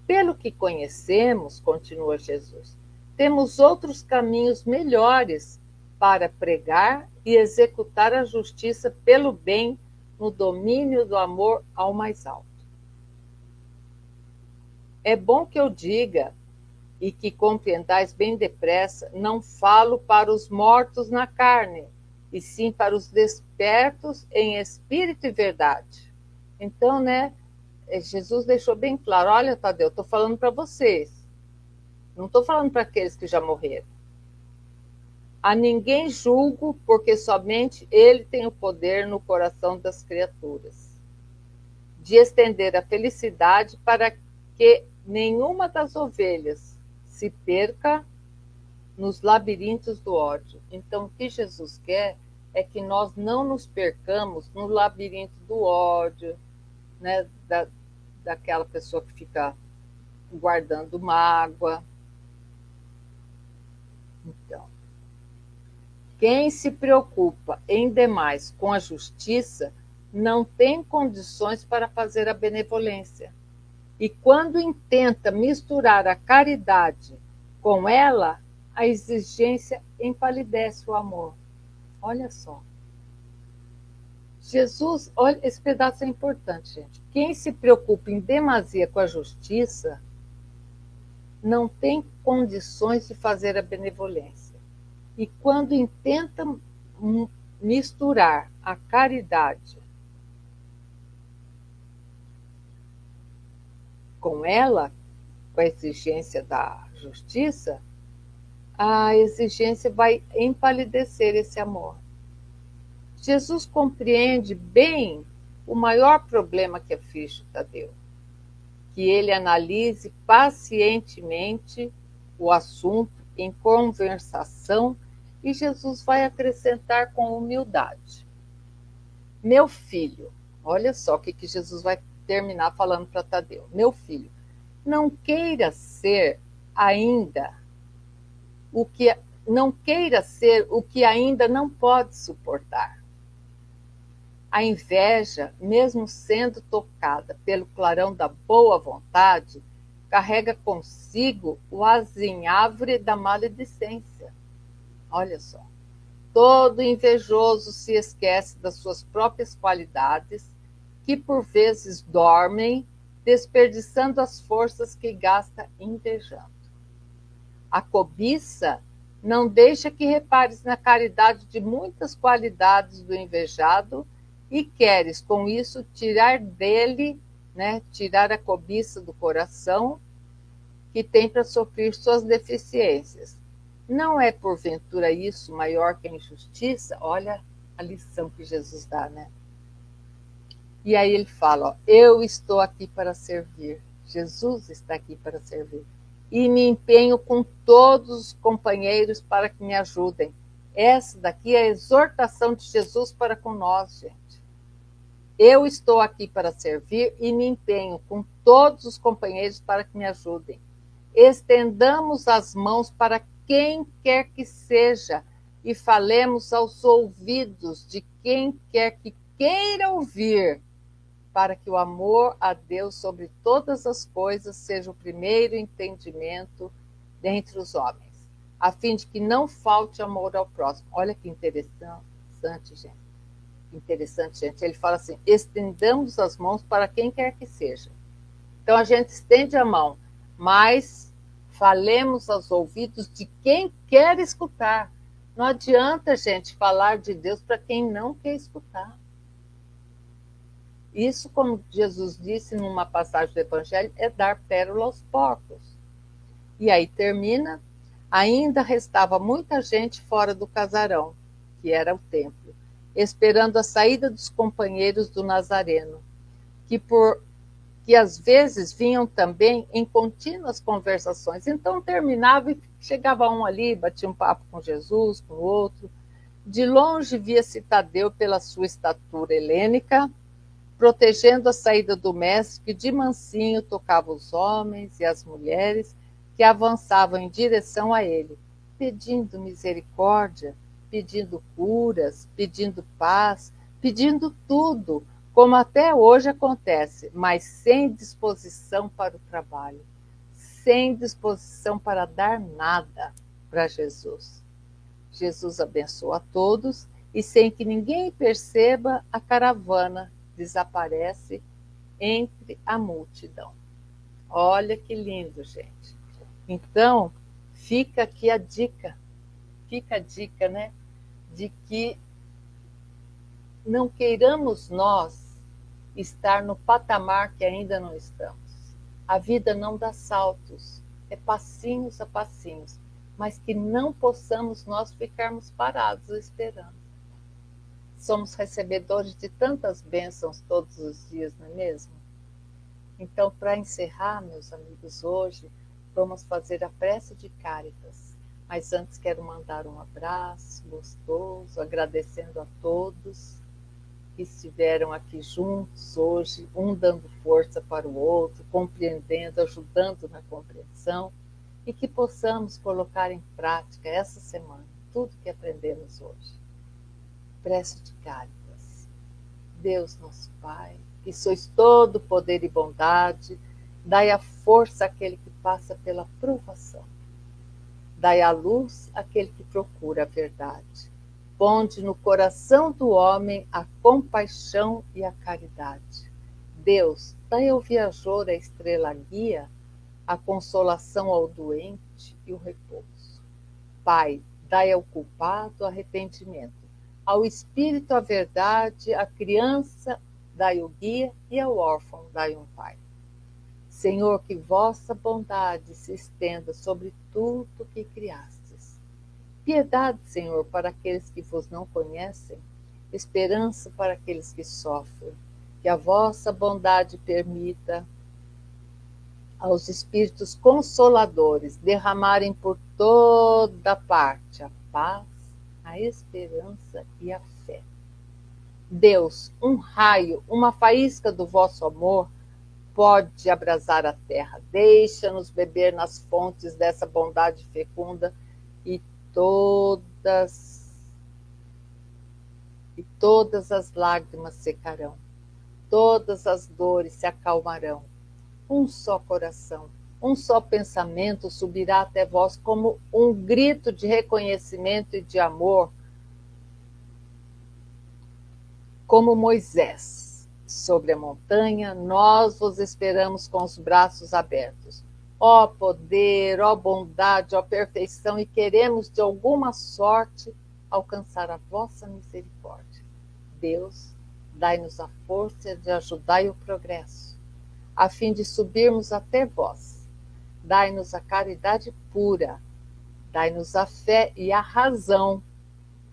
Pelo que conhecemos, continua Jesus, temos outros caminhos melhores para pregar e executar a justiça pelo bem no domínio do amor ao mais alto. É bom que eu diga e que compreendais bem depressa, não falo para os mortos na carne, e sim para os despertos em espírito e verdade. Então, Jesus deixou bem claro, olha, Tadeu, estou falando para vocês, não estou falando para aqueles que já morreram. A ninguém julgo, porque somente Ele tem o poder no coração das criaturas, de estender a felicidade para que nenhuma das ovelhas se perca nos labirintos do ódio. Então, o que Jesus quer é que nós não nos percamos no labirinto do ódio, daquela pessoa que fica guardando mágoa. Então, quem se preocupa em demais com a justiça não tem condições para fazer a benevolência. E quando intenta misturar a caridade com ela, a exigência empalidece o amor. Olha só. Jesus, olha, esse pedaço é importante, gente. Quem se preocupa em demasia com a justiça não tem condições de fazer a benevolência. E quando intenta misturar a caridade com ela, com a exigência da justiça, a exigência vai empalidecer esse amor. Jesus compreende bem o maior problema que aflige o Tadeu, que ele analise pacientemente o assunto em conversação, e Jesus vai acrescentar com humildade. Meu filho, olha só o que Jesus vai terminar falando para Tadeu. Meu filho, não queira ser o que ainda não pode suportar. A inveja, mesmo sendo tocada pelo clarão da boa vontade, carrega consigo o azinhavre da maledicência. Olha só. Todo invejoso se esquece das suas próprias qualidades, que por vezes dormem, desperdiçando as forças que gasta invejando. A cobiça não deixa que repares na caridade de muitas qualidades do invejado e queres, com isso, tirar dele, tirar a cobiça do coração que tem para sofrer suas deficiências. Não é, porventura, isso maior que a injustiça? Olha a lição que Jesus dá, E aí ele fala, eu estou aqui para servir. Jesus está aqui para servir. E me empenho com todos os companheiros para que me ajudem. Essa daqui é a exortação de Jesus para com nós, gente. Eu estou aqui para servir e me empenho com todos os companheiros para que me ajudem. Estendamos as mãos para quem quer que seja e falemos aos ouvidos de quem quer que queira ouvir, para que o amor a Deus sobre todas as coisas seja o primeiro entendimento dentre os homens, a fim de que não falte amor ao próximo. Olha que interessante, gente. Ele fala assim, estendamos as mãos para quem quer que seja. Então a gente estende a mão, mas falemos aos ouvidos de quem quer escutar. Não adianta, gente, falar de Deus para quem não quer escutar. Isso, como Jesus disse numa passagem do Evangelho, é dar pérola aos porcos. E aí termina, ainda restava muita gente fora do casarão, que era o templo, esperando a saída dos companheiros do Nazareno, que por que às vezes vinham também em contínuas conversações. Então terminava e chegava um ali, batia um papo com Jesus, com o outro. De longe via-se Tadeu pela sua estatura helênica, protegendo a saída do mestre, que de mansinho tocava os homens e as mulheres que avançavam em direção a ele, pedindo misericórdia, pedindo curas, pedindo paz, pedindo tudo, como até hoje acontece, mas sem disposição para o trabalho, sem disposição para dar nada para Jesus. Jesus abençoa a todos e, sem que ninguém perceba, a caravana desaparece entre a multidão. Olha que lindo, gente. Então, fica aqui fica a dica, né? De que não queiramos nós estar no patamar que ainda não estamos. A vida não dá saltos, é passinhos a passinhos, mas que não possamos nós ficarmos parados esperando. Somos recebedores de tantas bênçãos todos os dias, não é mesmo? Então, para encerrar, meus amigos, hoje vamos fazer a prece de Cáritas. Mas antes quero mandar um abraço gostoso, agradecendo a todos que estiveram aqui juntos hoje, um dando força para o outro, compreendendo, ajudando na compreensão, e que possamos colocar em prática essa semana tudo que aprendemos hoje. Prece de Cáritas. Deus nosso Pai, que sois todo poder e bondade, dai a força àquele que passa pela provação. Dai a luz àquele que procura a verdade. Ponde no coração do homem a compaixão e a caridade. Deus, dai ao viajor a estrela guia, a consolação ao doente e o repouso. Pai, dai ao culpado arrependimento, ao espírito a verdade, à criança dai o guia e ao órfão dai um pai. Senhor, que vossa bondade se estenda sobre tudo que criastes. Piedade, Senhor, para aqueles que vos não conhecem, esperança para aqueles que sofrem. Que a vossa bondade permita aos espíritos consoladores derramarem por toda parte a paz, a esperança e a fé. Deus, um raio, uma faísca do vosso amor pode abrasar a terra. Deixa-nos beber nas fontes dessa bondade fecunda e todas as lágrimas secarão, todas as dores se acalmarão. Um só coração, um só pensamento subirá até vós como um grito de reconhecimento e de amor, como Moisés sobre a montanha, nós vos esperamos com os braços abertos. Ó poder, ó bondade, ó perfeição, e queremos de alguma sorte alcançar a vossa misericórdia. Deus, dai-nos a força de ajudar o progresso, a fim de subirmos até vós. Dai-nos a caridade pura, dai-nos a fé e a razão,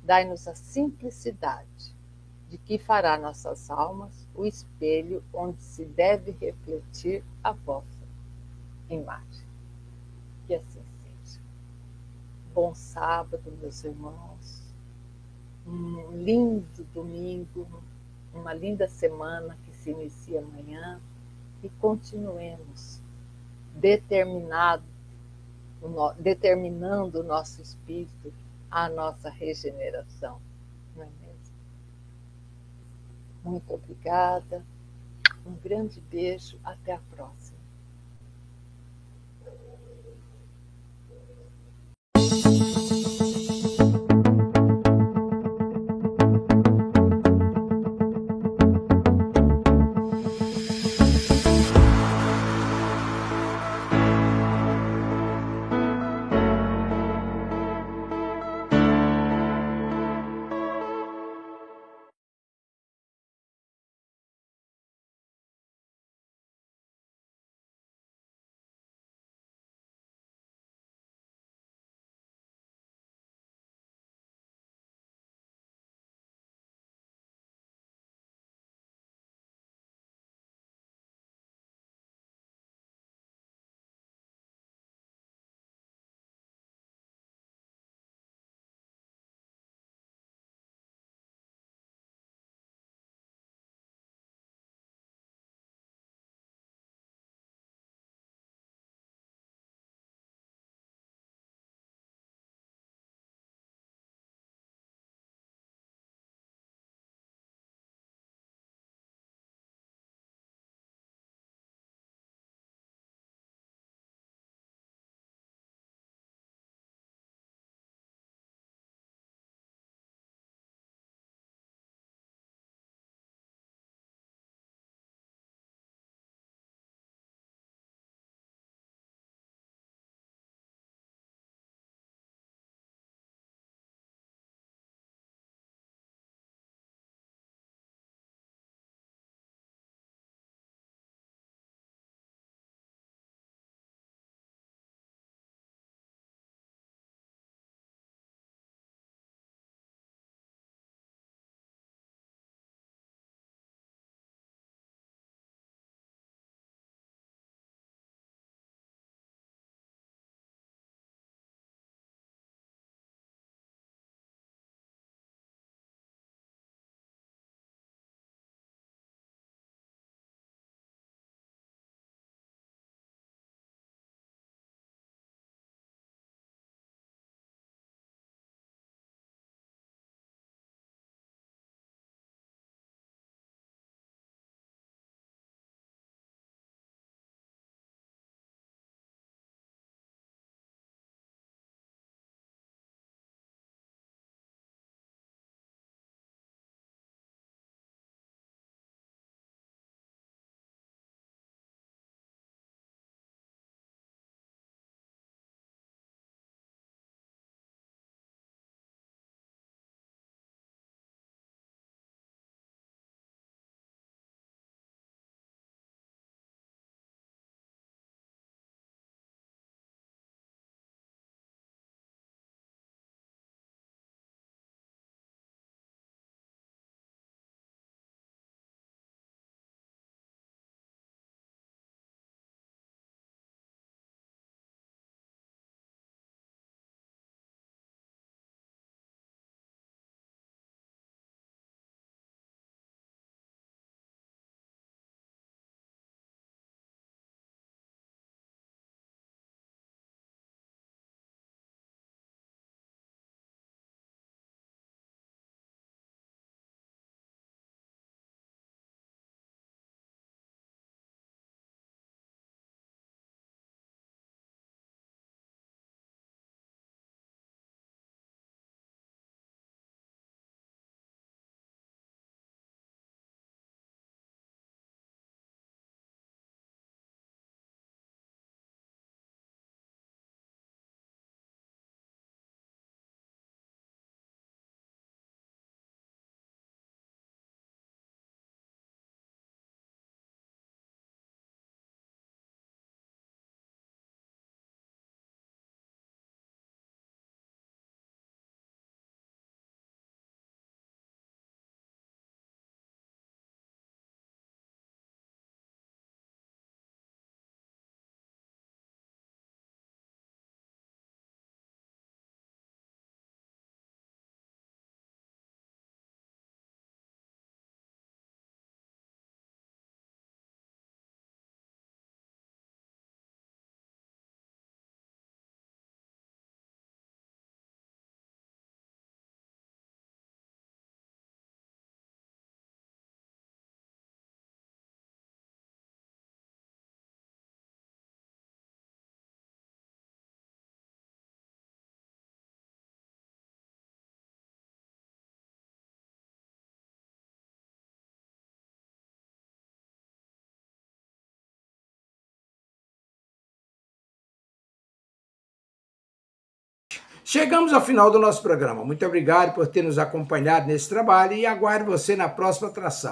dai-nos a simplicidade, de que fará nossas almas o espelho onde se deve refletir a vossa imagem. Que assim seja. Bom sábado, meus irmãos. Um lindo domingo, uma linda semana que se inicia amanhã, e continuemos determinando o nosso espírito à nossa regeneração, não é mesmo? Muito obrigada, um grande beijo, até a próxima. Chegamos ao final do nosso programa. Muito obrigado por ter nos acompanhado nesse trabalho e aguardo você na próxima atração.